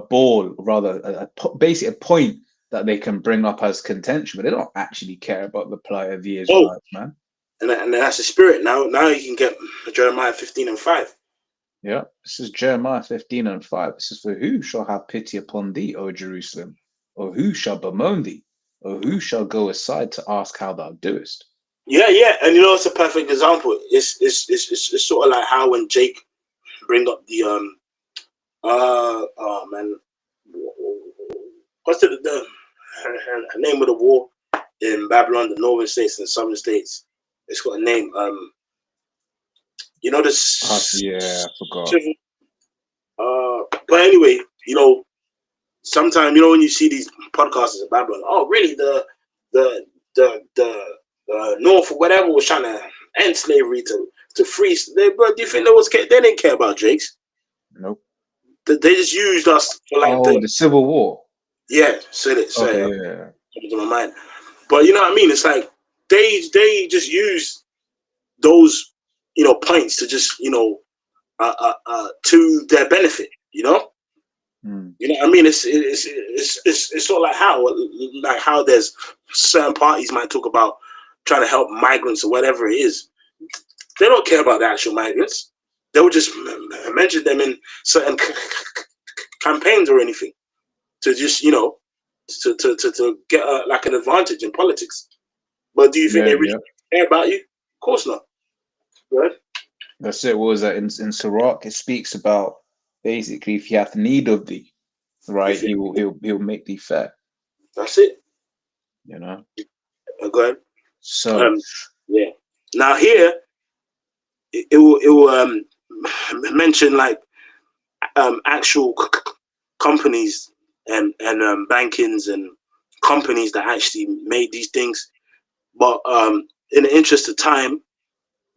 ball, rather, basically a point that they can bring up as contention, but they don't actually care about the plight of the Israelites, man. And that's the spirit. Now you can get Jeremiah 15:5. Yeah, this is Jeremiah 15:5. This is, for who shall have pity upon thee, O Jerusalem? Or who shall bemoan thee? Or who shall go aside to ask how thou doest? Yeah, and you know it's a perfect example. It's sort of like how when Jake bring up the oh man, what's the name of the war in Babylon, the northern states and the southern states? It's got a name. You know this. Yeah, I forgot. But anyway, you know, sometimes you know when you see these podcasters in Babylon, oh really the North or whatever was trying to end slavery to free. But do you think they didn't care about Jakes? Nope. They just used us for like the Civil War. Yeah, say it. Okay, yeah. To my mind, but you know what I mean. It's like they just use those, you know, points to just, you know, to their benefit. You know. You know what I mean? It's sort of like how there's certain parties might talk about trying to help migrants or whatever it is. They don't care about the actual migrants. They will just mention them in certain campaigns or anything to just to get like an advantage in politics. But do you think Yeah, they really yeah. care about you? Of course not. Right? That's it. What was that in Sirach? It speaks about basically if he hath need of thee, right? If it, He'll make thee fair. that's it. You know. Go ahead. So Um, yeah. Now here it will mention like actual companies and bankings and companies that actually made these things. But in the interest of time,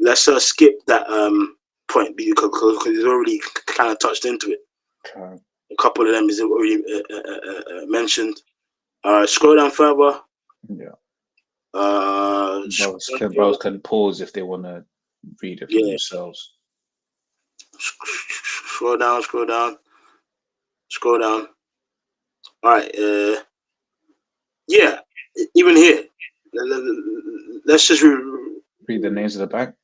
let's skip that point because it's already kind of touched into it. okay. A couple of them is already mentioned. Scroll down further. Yeah. Scroll down Brothers further. can pause if they want to read it for Yeah. themselves. Scroll down. Scroll down. Scroll down. All right. Yeah. Even here, let's just Read the names of the bank.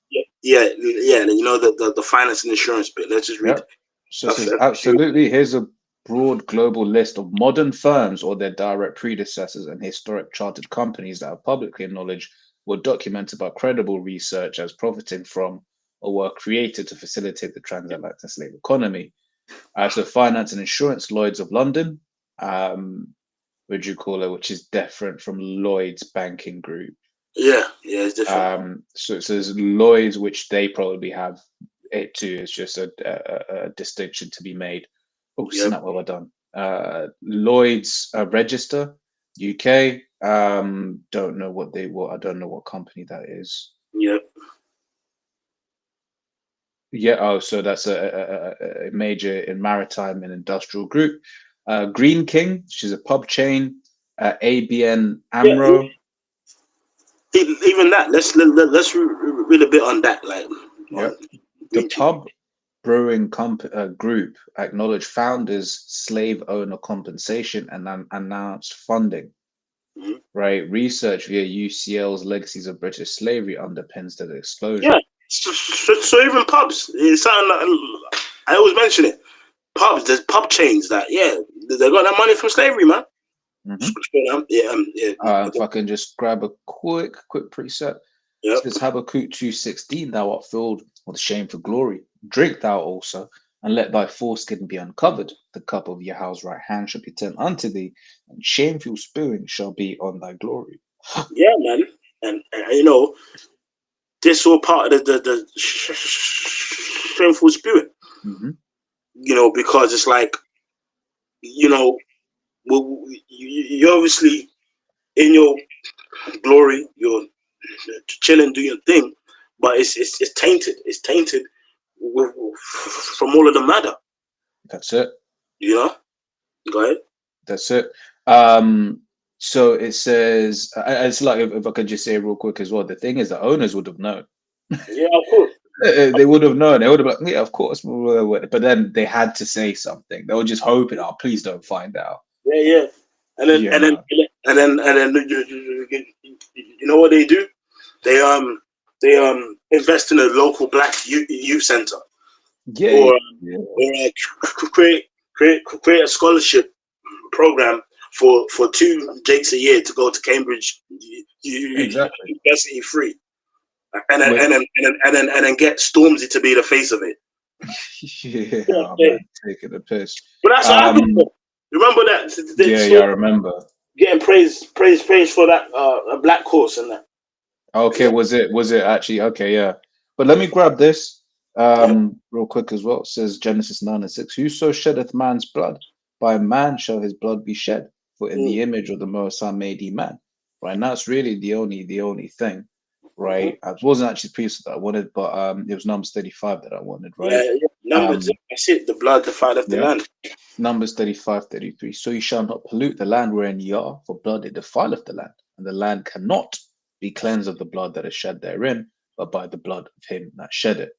yeah. You know the finance and insurance bit. Let's just read. Yep. So it says absolutely. Here's a broad global list of modern firms or their direct predecessors and historic chartered companies that are publicly acknowledged were documented by credible research as profiting from or were created to facilitate the transatlantic slave economy. So finance and insurance, Lloyd's of London, what do you call it, which is different from Lloyd's banking group. Yeah, it's different. So it says Lloyd's, which they probably have it too. It's just a distinction to be made. Oh, Yep. snap! Well done. Lloyd's Register, UK. Don't know what they what. I don't know what company that is. Yep. Yeah. Oh, so that's a major in maritime and industrial group. Green King, which is a pub chain. ABN Yeah. AMRO. Even that. Let's read a bit on that. Like on Yep. The Green King. pub brewing group acknowledged founders slave owner compensation and announced funding. Mhm. Right, research via UCL's Legacies of British Slavery underpins the disclosure. Yeah. So even pubs. It's something that I always mention it. Pubs. There's pub chains that they got that money from slavery, man. Mhm. Yeah. If I can just grab a quick preset. It Yep. says Habakkuk 2:16, thou art filled with shame for glory. Drink thou also, and let thy foreskin be uncovered. The cup of Yahweh's right hand shall be turned unto thee, and shameful spewing shall be on thy glory. Yeah, man. And you know, this all part of the shameful spirit. Mm-hmm. You know, because it's like, you know, you obviously in your glory, you're chilling, do your thing, but it's tainted. It's tainted from all of the matter. That's it. You know. Go ahead. That's it. So it says, it's like if I could just say real quick as well. The thing is, the owners would have known. Yeah, of course. They would have known. They would have been like, yeah, of course. But then they had to say something. They were just hoping, oh, please don't find out. Yeah. And then You and then know. and then and then you know what they do? They invest in a local black youth center Yeah. or create a scholarship program for 2 Jakes a year to go to Cambridge Exactly. University free, and then Wait. get Stormzy to be the face of it. Yeah, oh, Yeah. man, taking the piss. But that's what happened. Remember that Yeah, I remember. getting praise for that a black course and that. Okay, Yeah. was it actually okay? Yeah, but let me grab this real quick as well. It says Genesis 9:6, whoso sheddeth man's blood, by man shall his blood be shed, for in the image of the Most High made he man. Right, and that's really the only thing, right? I wasn't actually previous that I wanted, but it was Numbers 35 that I wanted, right? Yeah. Numbers. That's it. The blood defileth the Yeah. land. Numbers 35:33. So you shall not pollute the land wherein ye are, for blood it defileth the land, and the land cannot be cleansed of the blood that is shed therein, but by the blood of him that shed it.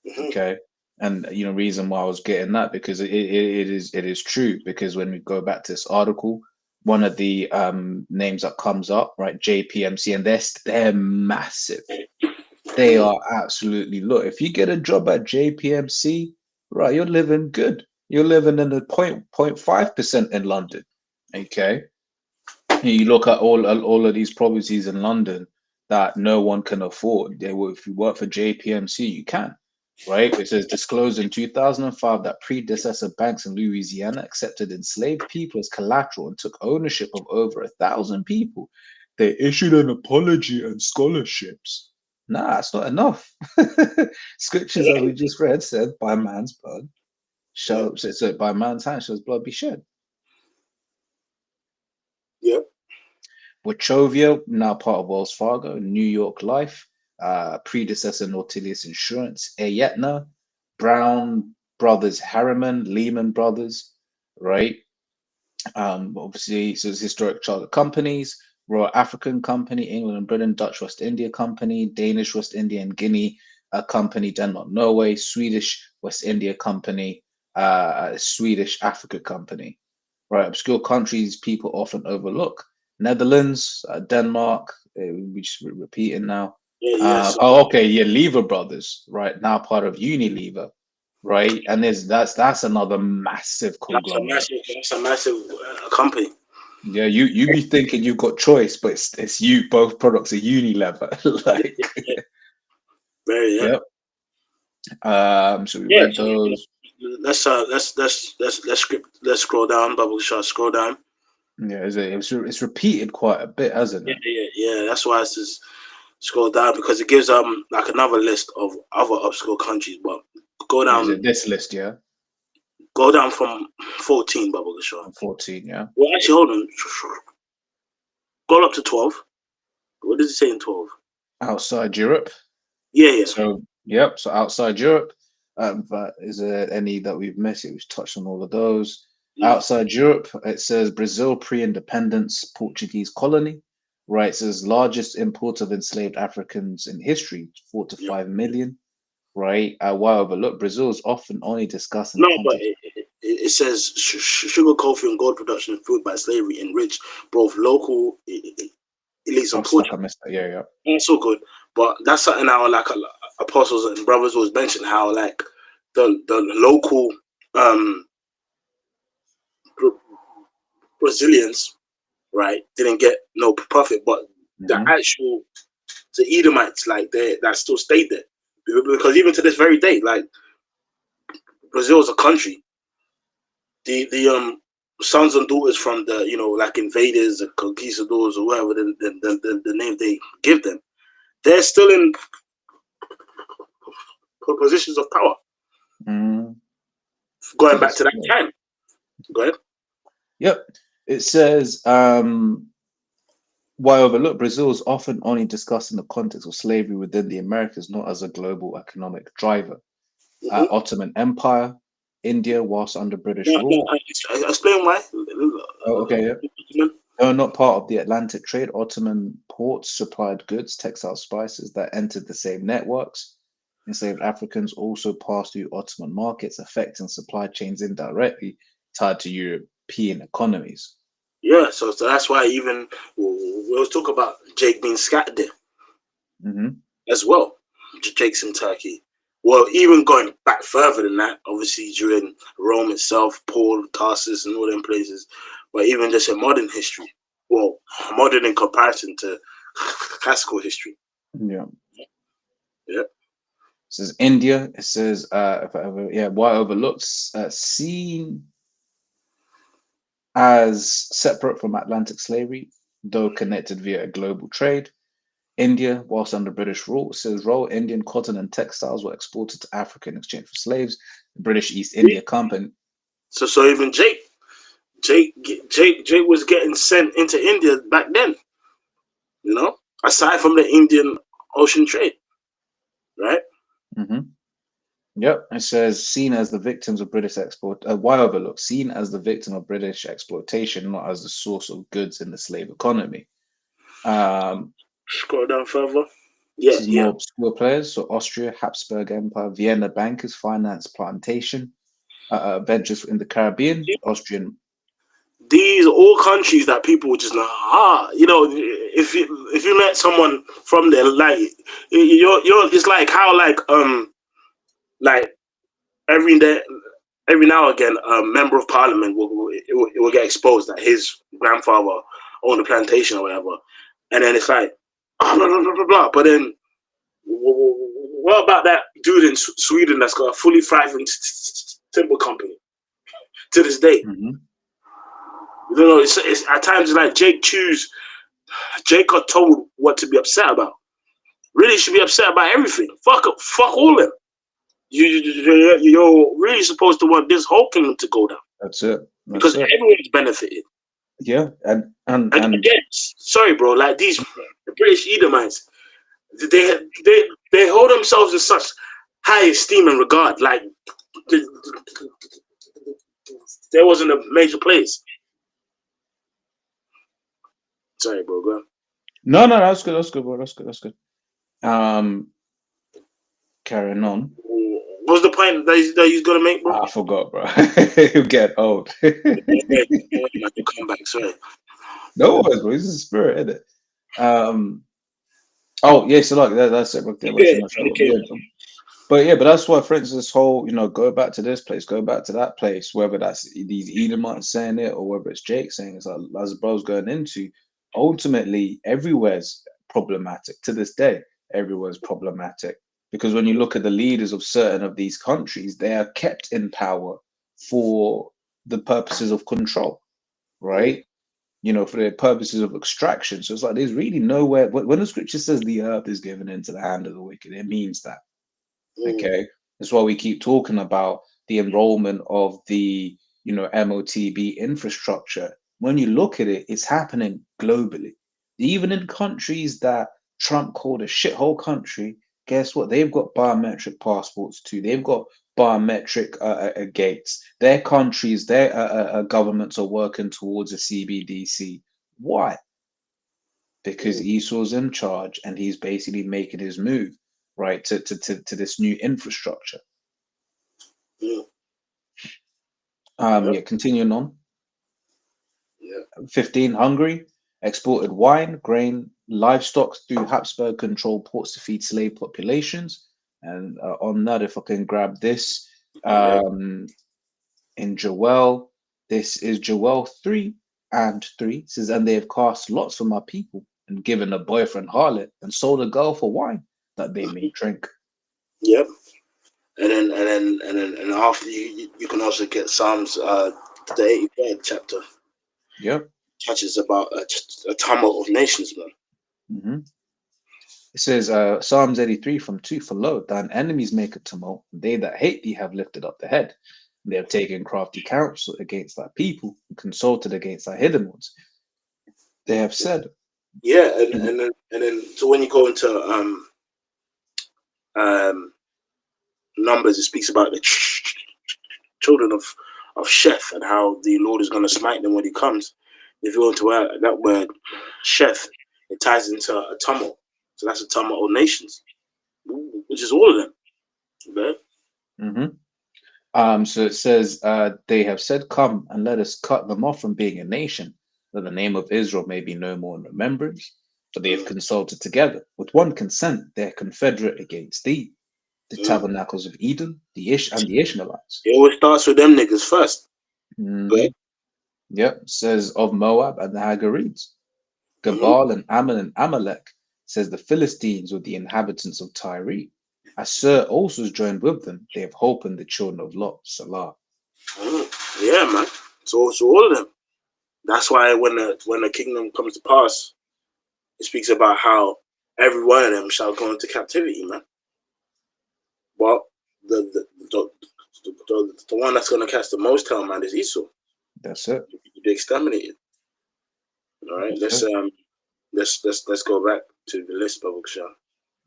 Mm-hmm. Okay. And reason why I was getting that, because it is true, because when we go back to this article, one of the names that comes up, right, JPMC, and they're massive. They are absolutely, look, if you get a job at JPMC, right, you're living good. You're living in the 0.5% in London. Okay. And you look at all of these properties in London that no one can afford. If you work for JPMC, you can. Right? It says disclosed in 2005 that predecessor banks in Louisiana accepted enslaved people as collateral and took ownership of over 1,000 people. They issued an apology and scholarships. Nah, it's not enough. Scriptures, as we just read, said, "By man's blood Yeah. shall so by man's hand shall his blood be shed." Yeah. Wachovia, now part of Wells Fargo, New York Life, predecessor Nautilus Insurance, Aetna, Brown Brothers Harriman, Lehman Brothers, right? Obviously, so it's historic chartered companies, Royal African Company, England and Britain, Dutch West India Company, Danish West India and Guinea Company, Denmark, Norway, Swedish West India Company, Swedish Africa Company, right? Obscure countries people often overlook. Netherlands, Denmark, we just repeating now. Yeah. Yes. Okay, yeah, Lever Brothers, right? Now part of Unilever, right? And that's another massive conglomerate. That's a massive company. Yeah, you be thinking you've got choice, but it's you. Both products are Unilever. Like, Yeah. Very. Yeah. yep. So we Yeah. read those. Let's scroll down. Bubble shot. Scroll down. Yeah, it's repeated quite a bit, hasn't Yeah. it? Yeah. Yeah. That's why it's just scroll down because it gives like another list of other obscure countries. But go Is down. it this list? Yeah, Go down from 14. Bubble shot. on 14. Yeah, Well, actually, hold on. Go up to 12. What does it say in 12? outside Europe. Yeah. Yeah. So yep. So outside Europe. But is there any that we've missed? We've touched on all of those. Yeah. Outside Europe, it says Brazil pre-independence Portuguese colony. Right, it says largest import of enslaved Africans in history, 4 to 5 million. Right? Why overlook? Brazil is often only discussed in the No, but context. it says sugar, coffee, and gold production fueled by slavery enriched both local elites Oh, and stuck. I Portugal. missed that. Yeah, yeah. That's so good. But that's something our like apostles and brothers was mentioned how like the local um Brazilians, right, didn't get no profit, but the Hmm. actual the Edomites, like they that still stayed there. Because even to this very day, like Brazil is a country, the sons and daughters from the like invaders, the conquistadors, or whatever the name they give them, they're still in positions of power. Mm, to Going back this to that day. time. Go ahead. Yep. It says why overlook? Brazil is often only discussed in the context of slavery within the Americas, not as a global economic driver. Mm-hmm. Ottoman Empire, India, whilst under British No, no, rule. I explain why. Oh, okay, yeah. Though not part of the Atlantic trade, Ottoman ports supplied goods, textile spices that entered the same networks. Enslaved Africans also passed through Ottoman markets, affecting supply chains indirectly tied to European economies. Yeah, so that's why even we'll talk about Jake being scattered there Hmm. as well. Jake's in Turkey. Well, even going back further than that, obviously during Rome itself, Paul, Tarsus, and all them places, but even just in modern history, well, modern in comparison to classical history. Yeah. Yeah. It says India. It says, if I ever, yeah, why overlooked? Seen as separate from Atlantic slavery, though connected via global trade. India, whilst under British rule, says raw Indian cotton and textiles were exported to Africa in exchange for slaves. The British East India Company. So even Jake was getting sent into India back then. Aside from the Indian Ocean trade, right? Hmm. Yep, it says seen as the victims of British export. Why overlook? Seen as the victim of British exploitation, not as the source of goods in the slave economy. Um, Scroll down further. Yeah, This is yeah. more obscure players. So Austria, Habsburg Empire, Vienna bankers, finance, plantation, ventures in the Caribbean, Austrian. These are all countries that people would just know. You know, if you met someone from there, like you're it's like how like every day, every now and again, a member of parliament will get exposed that his grandfather owned a plantation or whatever, and then it's like blah blah blah blah blah. But then, what about that dude in Sweden that's got a fully thriving timber company to this day? Mhm. You know, it's at times like Jake got told what to be upset about. Really should be upset about everything. Fuck all them. You're really supposed to want this whole kingdom to go down That's it. That's because it. everyone's benefited. Yeah, and Again, sorry, bro. Like these British Edomites, they they hold themselves in such high esteem and regard. Like there wasn't a major place. Sorry, bro. Go on. no, no, that's good. That's good, bro. That's good. That's good. Um, carrying on. What's the point that he's gonna make, bro? I forgot, bro. You get old. Yeah, man, you come back. Sorry. No worries, bro. It's a spirit, isn't it? Oh, yeah, so like that's it. Okay, Okay, yeah, but yeah, but that's why, for instance, this whole, go back to this place, go back to that place, whether that's these Edomites saying it or whether it's Jake saying it, it's like, as the bro's going into, ultimately, everywhere's problematic. To this day, everywhere's problematic. Because when you look at the leaders of certain of these countries, they are kept in power for the purposes of control, right? For the purposes of extraction. So it's like there's really nowhere. When the scripture says the earth is given into the hand of the wicked, it means that. Okay, that's why we keep talking about the enrollment of the MOTB infrastructure. When you look at it, it's happening globally. Even in countries that Trump called a shithole country, guess what? They've got biometric passports too. They've got biometric gates. Their countries, their governments are working towards a CBDC. Why? Because Esau's in charge and he's basically making his move, right, to this new infrastructure. Yep. Yeah, continuing on. Yeah. 15, Hungary exported wine, grain, livestock through Habsburg controlled ports to feed slave populations. And on that, if I can grab this, in Joel, this is Joel 3 and 3. It says, and they have cast lots for my people and given a boyfriend harlot and sold a girl for wine that they may drink. Yep. And then after you can also get Psalms the 83rd chapter. Yep. Touches about a tumult of nations, man. Mm-hmm. It says Psalms 83 from 2, for lo, thine enemies make a tumult, and they that hate thee have lifted up the head. And they have taken crafty counsel against thy people, and consulted against thy hidden ones. They have said. Yeah, and then so when you go into Numbers, it speaks about the children of Sheth and how the Lord is going to smite them when he comes. If you go into that word Sheth, it ties into a tumult. So that's a tumult of nations, which is all of them. Okay? So it says, they have said, come and let us cut them off from being a nation, that the name of Israel may be no more in remembrance. But they have consulted together with one consent, they're confederate against thee, the tabernacles of Eden, and the Ishmaelites. It always starts with them niggas first. Mm-hmm. Yep, says of Moab and the Hagarites. Gabal and Ammon and Amalek, says the Philistines with the inhabitants of Tyre. Assur also is joined with them. They have hope in the children of Lot. Salah. Yeah, man. So all of them. That's why when the kingdom comes to pass, it speaks about how every one of them shall go into captivity, man. But the one that's gonna cast the most hell, man, is Esau. That's it. To be exterminated. All right, let's go back to the list, Babu Shah.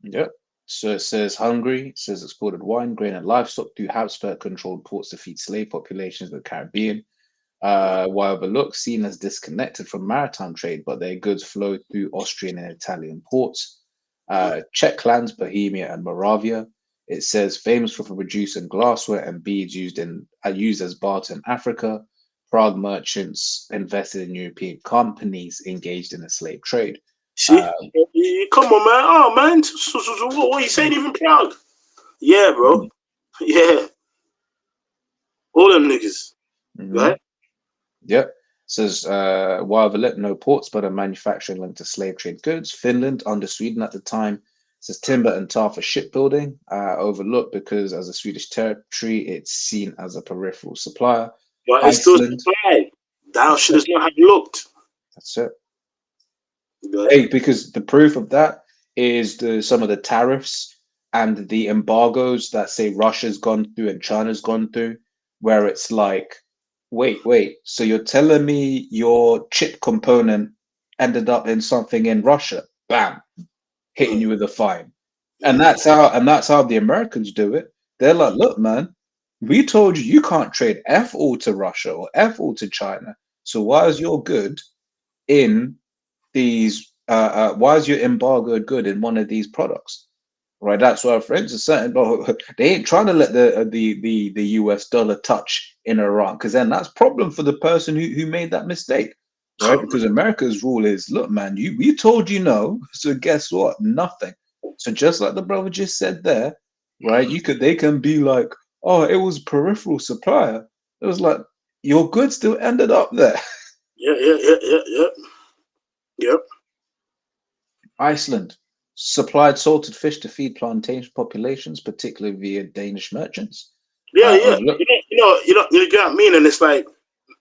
Yep. So it says Hungary, it says exported wine, grain, and livestock through Habsburg controlled ports to feed slave populations in the Caribbean. Why overlooked, seen as disconnected from maritime trade, but their goods flowed through Austrian and Italian ports. Czech lands, Bohemia, and Moravia. It says famous for producing glassware and beads used as barter in Africa. Prague merchants invested in European companies engaged in the slave trade. See, come on, man. Oh, man. What are you saying? Even Prague? Yeah, bro. Yeah. All them niggas. Right? Yep. Says while the no ports but a manufacturing linked to slave trade goods. Finland under Sweden at the time. Says timber and tar for shipbuilding, overlooked because as a Swedish territory, it's seen as a peripheral supplier. But it's still supplied. Thou shouldst not have looked. That's it. Hey, because the proof of that is some of the tariffs and the embargoes that say Russia's gone through and China's gone through, where it's like, wait, so you're telling me your chip component ended up in something in Russia? Bam, hitting you with a fine. And that's how the Americans do it. They're like, look, man, we told you can't trade F all to Russia or F all to China. So why is your good in these? Why is your embargoed good in one of these products? Right. That's why our friends are saying, they ain't trying to let the US dollar touch in Iran, because then that's problem for the person who made that mistake. Right. Because America's rule is, look, man, we told you no. So guess what? Nothing. So just like the brother just said there, right? They can be like, oh, it was peripheral supplier. It was like your goods still ended up there. Yep. Iceland supplied salted fish to feed plantation populations, particularly via Danish merchants. Yeah. You know what I mean? And it's like,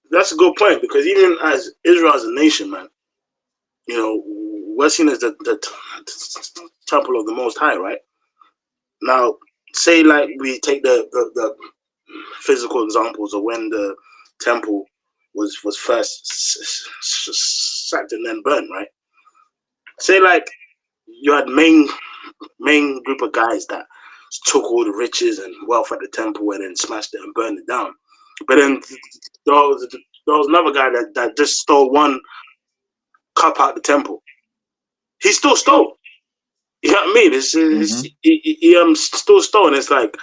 that's a good point, because even as Israel as a nation, man, you know, we're seen as the temple of the Most High, right? Now, say like we take the physical examples of when the temple was first sacked and then burned, right? Say like you had main group of guys that took all the riches and wealth at the temple and then smashed it and burned it down. But then there was another guy that just stole one cup out the temple. He still stole. You know what I mean? He still stole, and it's like,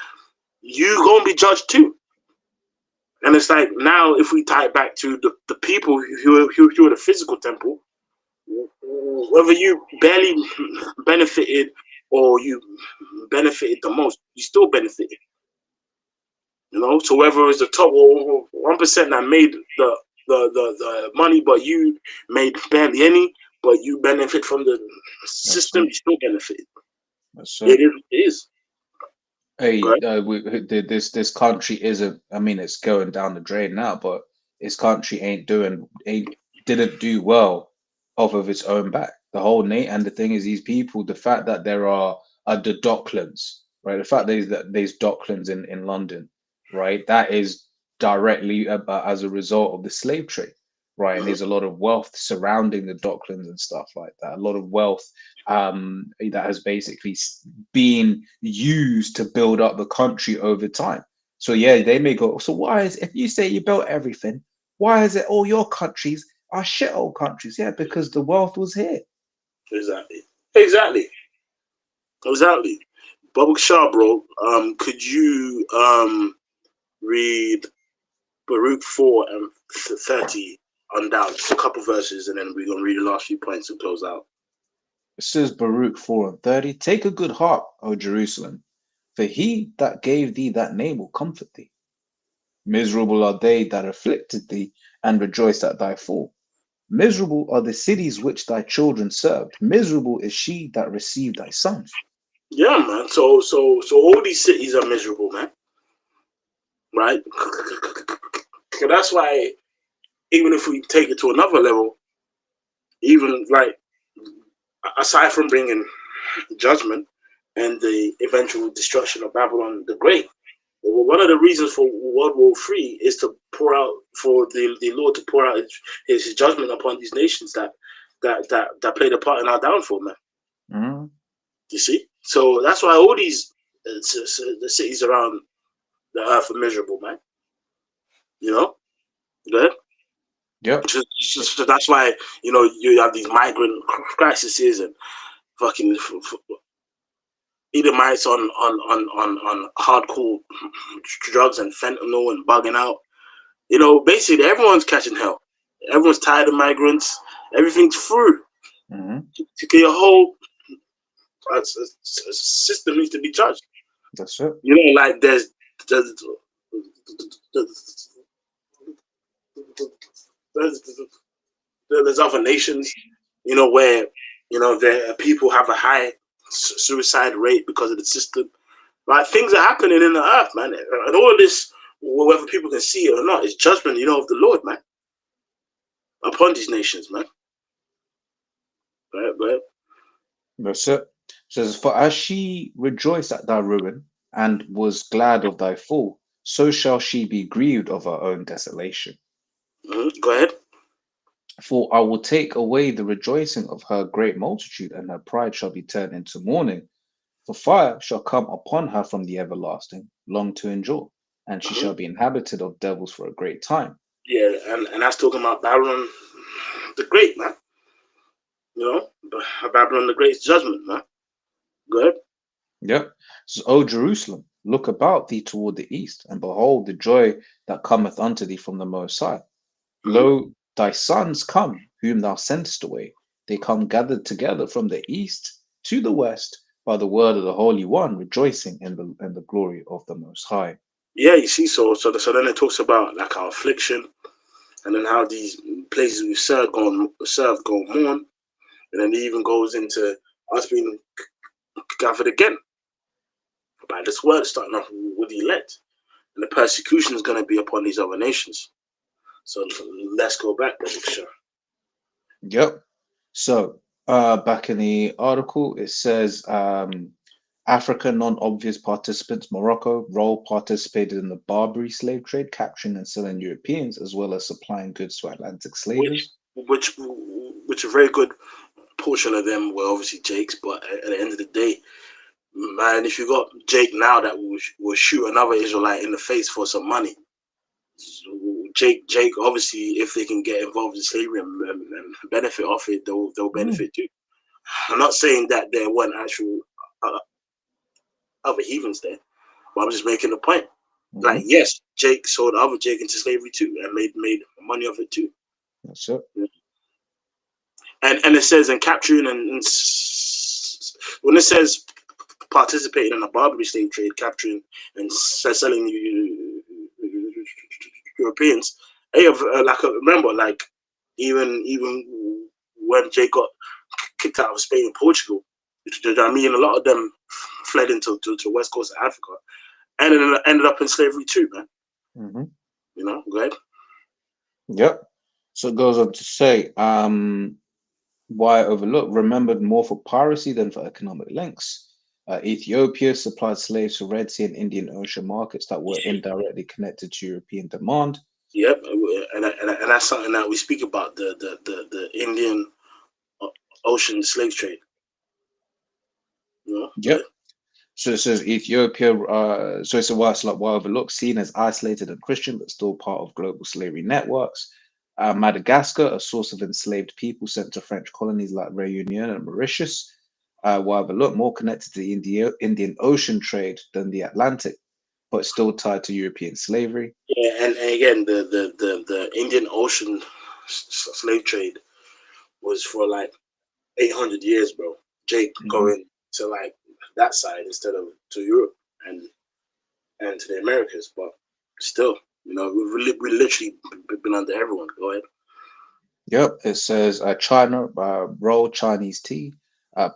you gonna be judged too. And it's like, now if we tie it back to the people who are the physical temple, whether you barely benefited or you benefited the most, you still benefited. You know, so whether it's the top 1% that made the money, but you made barely any, but you benefit from the system, you still benefited. It is. Hey, this country isn't. I mean, it's going down the drain now, but this country didn't do well off of its own back. The whole and the thing is, these people, the fact that there are the Docklands, right? The fact that there's Docklands in London, right? That is directly as a result of the slave trade, right? And there's a lot of wealth surrounding the Docklands and stuff like that. A lot of wealth that has basically been used to build up the country over time. So yeah, they may go, so why is, if you say you built everything, why is it all your countries are shithole countries? Yeah, because the wealth was here. Exactly. Bubba Shaw, bro, could you read Baruch 4 and 30 on down, just a couple verses, and then we're gonna read the last few points to close out. It says Baruch 4 and 30, take a good heart, O Jerusalem, for he that gave thee that name will comfort thee. Miserable are they that afflicted thee, and rejoiced at thy fall. Miserable are the cities which thy children served. Miserable is she that received thy sons. Yeah, man. So all these cities are miserable, man. Right? So that's why, even if we take it to another level, even like, aside from bringing judgment and the eventual destruction of Babylon the Great, one of the reasons for World War III is to pour out, for the Lord to pour out his judgment upon these nations that played a part in our downfall, man. Mm-hmm. You see? So that's why all these the cities around the earth are miserable, man. You know? Good? Yep. So that's why, you know, you have these migrant crises and fucking Edomites on hardcore drugs and fentanyl and bugging out. You know, basically everyone's catching hell. Everyone's tired of migrants. Everything's through. Mm-hmm. Your whole system needs to be judged. That's it. You know, like there's other nations, you know, where, you know, there people have a high suicide rate because of the system. Like, things are happening in the earth, man, and all of this, whether people can see it or not, is judgment, you know, of the Lord, man, upon these nations, man. Right. That's it. Says, for as she rejoiced at thy ruin and was glad of thy fall, so shall she be grieved of her own desolation. Go ahead. For I will take away the rejoicing of her great multitude, and her pride shall be turned into mourning. For fire shall come upon her from the everlasting, long to endure, and she shall be inhabited of devils for a great time. Yeah, and that's talking about Babylon the Great, man. You know, Babylon the Great's judgment, man. Go ahead. Yep. So, O Jerusalem, look about thee toward the east, and behold the joy that cometh unto thee from the Most High. Lo, thy sons come, whom thou sentest away. They come gathered together from the east to the west by the word of the Holy One, rejoicing in the glory of the Most High. Yeah, you see, so then it talks about like our affliction, and then how these places we serve go mourn, and then it even goes into us being gathered again by this word, starting off with the elect, and the persecution is going to be upon these other nations. So let's go back there, sure. Yep. So back in the article, it says African non-obvious participants, Morocco, role participated in the Barbary slave trade, capturing and selling Europeans, as well as supplying goods to Atlantic slavers. Which a very good portion of them were obviously Jake's, but at the end of the day, man, if you got Jake now that will shoot another Israelite in the face for some money, Jake, obviously, if they can get involved in slavery and benefit off it, they'll benefit too. I'm not saying that there weren't actual other heathens there, but I'm just making a point. Like, yes, Jake sold other Jake into slavery too, and made money off it too. That's it. And it says in capturing and when it says participating in a Barbary slave trade, capturing and selling Europeans. Hey, remember, like even when Jake got kicked out of Spain and Portugal, I mean, a lot of them fled into the west coast of Africa, and ended up in slavery too, man. You know, go ahead. Yep. So it goes on to say, why overlook? Remembered more for piracy than for economic links. Ethiopia supplied slaves to Red Sea and Indian Ocean markets that were indirectly connected to European demand. Yep, and that's something that we speak about, the Indian Ocean slave trade. You know? Yep. So it says Ethiopia, so it's a why overlooked, seen as isolated and Christian, but still part of global slavery networks. Madagascar, a source of enslaved people sent to French colonies like Réunion and Mauritius. Why overlooked, more connected to the Indian Ocean trade than the Atlantic, but still tied to European slavery. Yeah, and again, the Indian Ocean slave trade was for like 800 years, bro. Jake going to like that side instead of to Europe and to the Americas, but still, you know, we literally been under everyone. Go ahead. Yep, it says China, raw Chinese tea,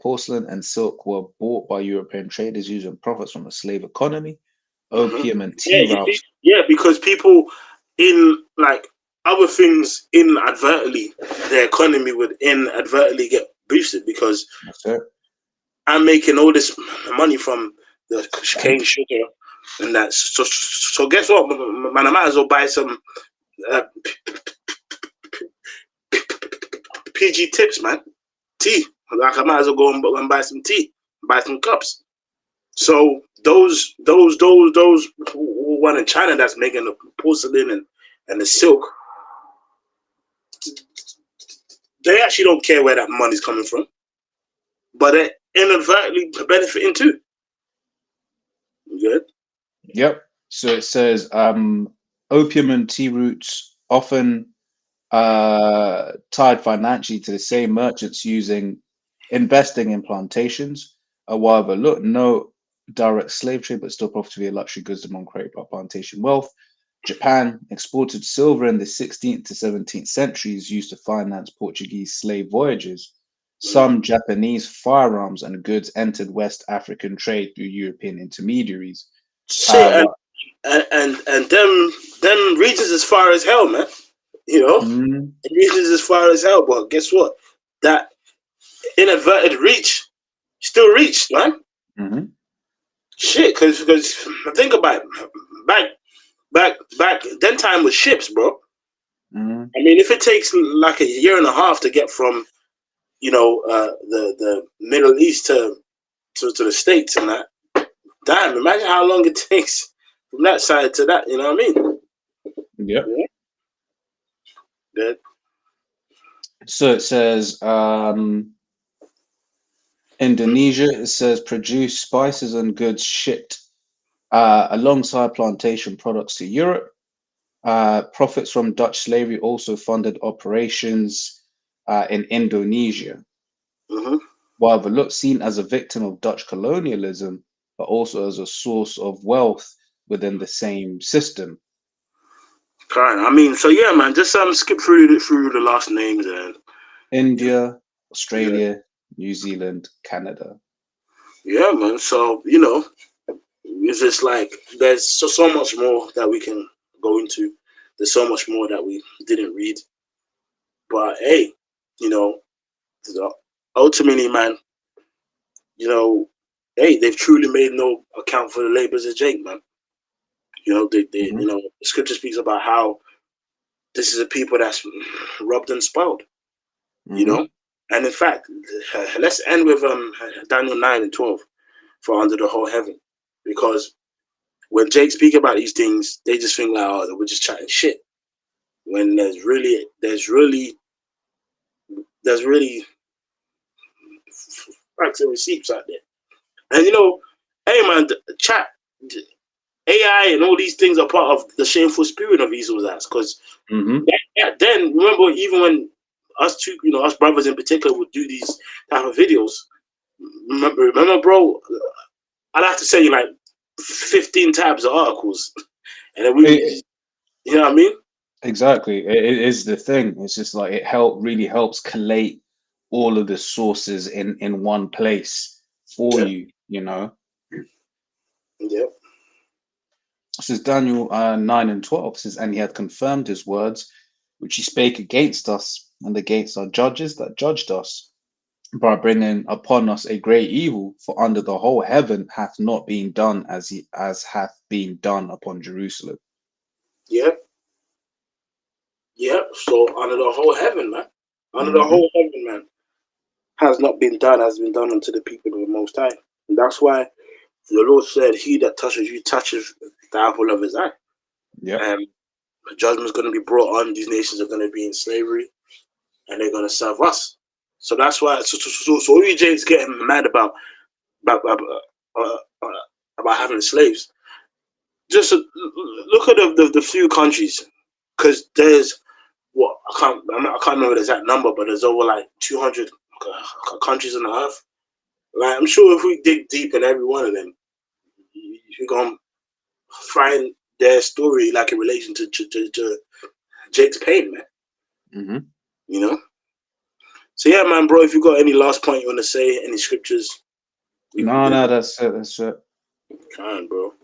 porcelain and silk were bought by European traders using profits from the slave economy. Opium and tea routes. Yeah, because people in like other things inadvertently, their economy would inadvertently get boosted because I'm making all this money from the cane sugar and that. So guess what, man? I might as well buy some PG tips, man. Tea. Like I might as well go and buy some tea, buy some cups. So those one in China that's making the porcelain and the silk, they actually don't care where that money's coming from. but they're inadvertently benefiting too. Good. Yep. So it says opium and tea roots often tied financially to the same merchants using investing in plantations. While look, no direct slave trade, but still profitably luxury goods among created by plantation wealth. Japan exported silver in the 16th to 17th centuries used to finance Portuguese slave voyages. Some Japanese firearms and goods entered West African trade through European intermediaries. Shit, and them regions as far as hell, man. You know, Mhm, regions as far as hell. But guess what? That inadvertent reach still reached, man. mhm, Shit, because think about it. Back then time was ships, bro. mhm. I mean, if it takes like a year and a half to get from the Middle East to the States and that, damn, imagine how long it takes from that side to that. You know what I mean? Yep. Yeah. Good. So it says Indonesia, it says produce spices and goods shipped alongside plantation products to Europe. Profits from Dutch slavery also funded operations in Indonesia. Mm-hmm. While the look seen as a victim of Dutch colonialism, but also as a source of wealth within the same system. Kind. I mean, so yeah, man. Just skip through the last names and India, yeah, Australia, New Zealand, Canada. yeah, man. So it's just like there's so much more that we can go into. There's so much more that we didn't read. But hey, you know, ultimately, man, you know, hey, they've truly made no account for the labors of Jake, man. Mhm, The scripture speaks about how this is a people that's robbed and spoiled, you mhm. know. And in fact, let's end with Daniel 9 and 12 for under the whole heaven, because when Jake speak about these things, they just think like, oh, we're just chatting shit. When there's really facts and receipts out there. And hey man, chat, AI and all these things are part of the shameful spirit of Esau's ass. Because Mhm. then remember, even when us two, us brothers in particular, would do these type of videos. Remember, bro, I'd have to send you like 15 tabs of articles, and then It, you know what I mean? exactly. It is the thing. It's just like really helps collate all of the sources in one place for Yeah, you, you know. yeah, It says Daniel 9 and 12 says, and he had confirmed his words, which he spake against us and against our judges that judged us, by bringing upon us a great evil, for under the whole heaven hath not been done as hath been done upon Jerusalem. yeah, yeah. So under the whole heaven, man, under the Hmm. whole heaven, man, has not been done, has been done unto the people of the Most High. And that's why the Lord said, "He that touches you touches the apple of his eye." Yep. And judgment is going to be brought on. These nations are going to be in slavery, and they're going to serve us. So that's why. So what James getting mad about about, uh, uh, about having slaves? Just look at the few countries, because there's I can't remember the exact number, but there's over like 200 countries on the earth. Like I'm sure if we dig deep in every one of them, you're gonna find their story like in relation to Jake's pain, man. Hmm. You know. So yeah, man, bro. If you got any last point you want to say, any scriptures, we can No, go. no, that's it. That's it. Trying, bro.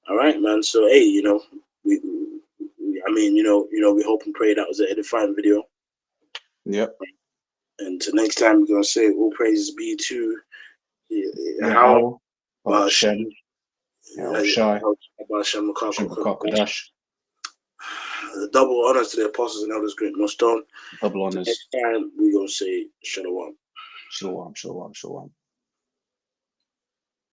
All right, man. So hey, I mean, we hope and pray that was an edifying video. Yep. And to next time, we're gonna say all praises be to how Yahweh, Hashem, Yahweh Shai, Shem Kakadash, double honors to the apostles and elders, great most stone. double The next honors. time, we're gonna say shalom. Shalom, shalom, shalom.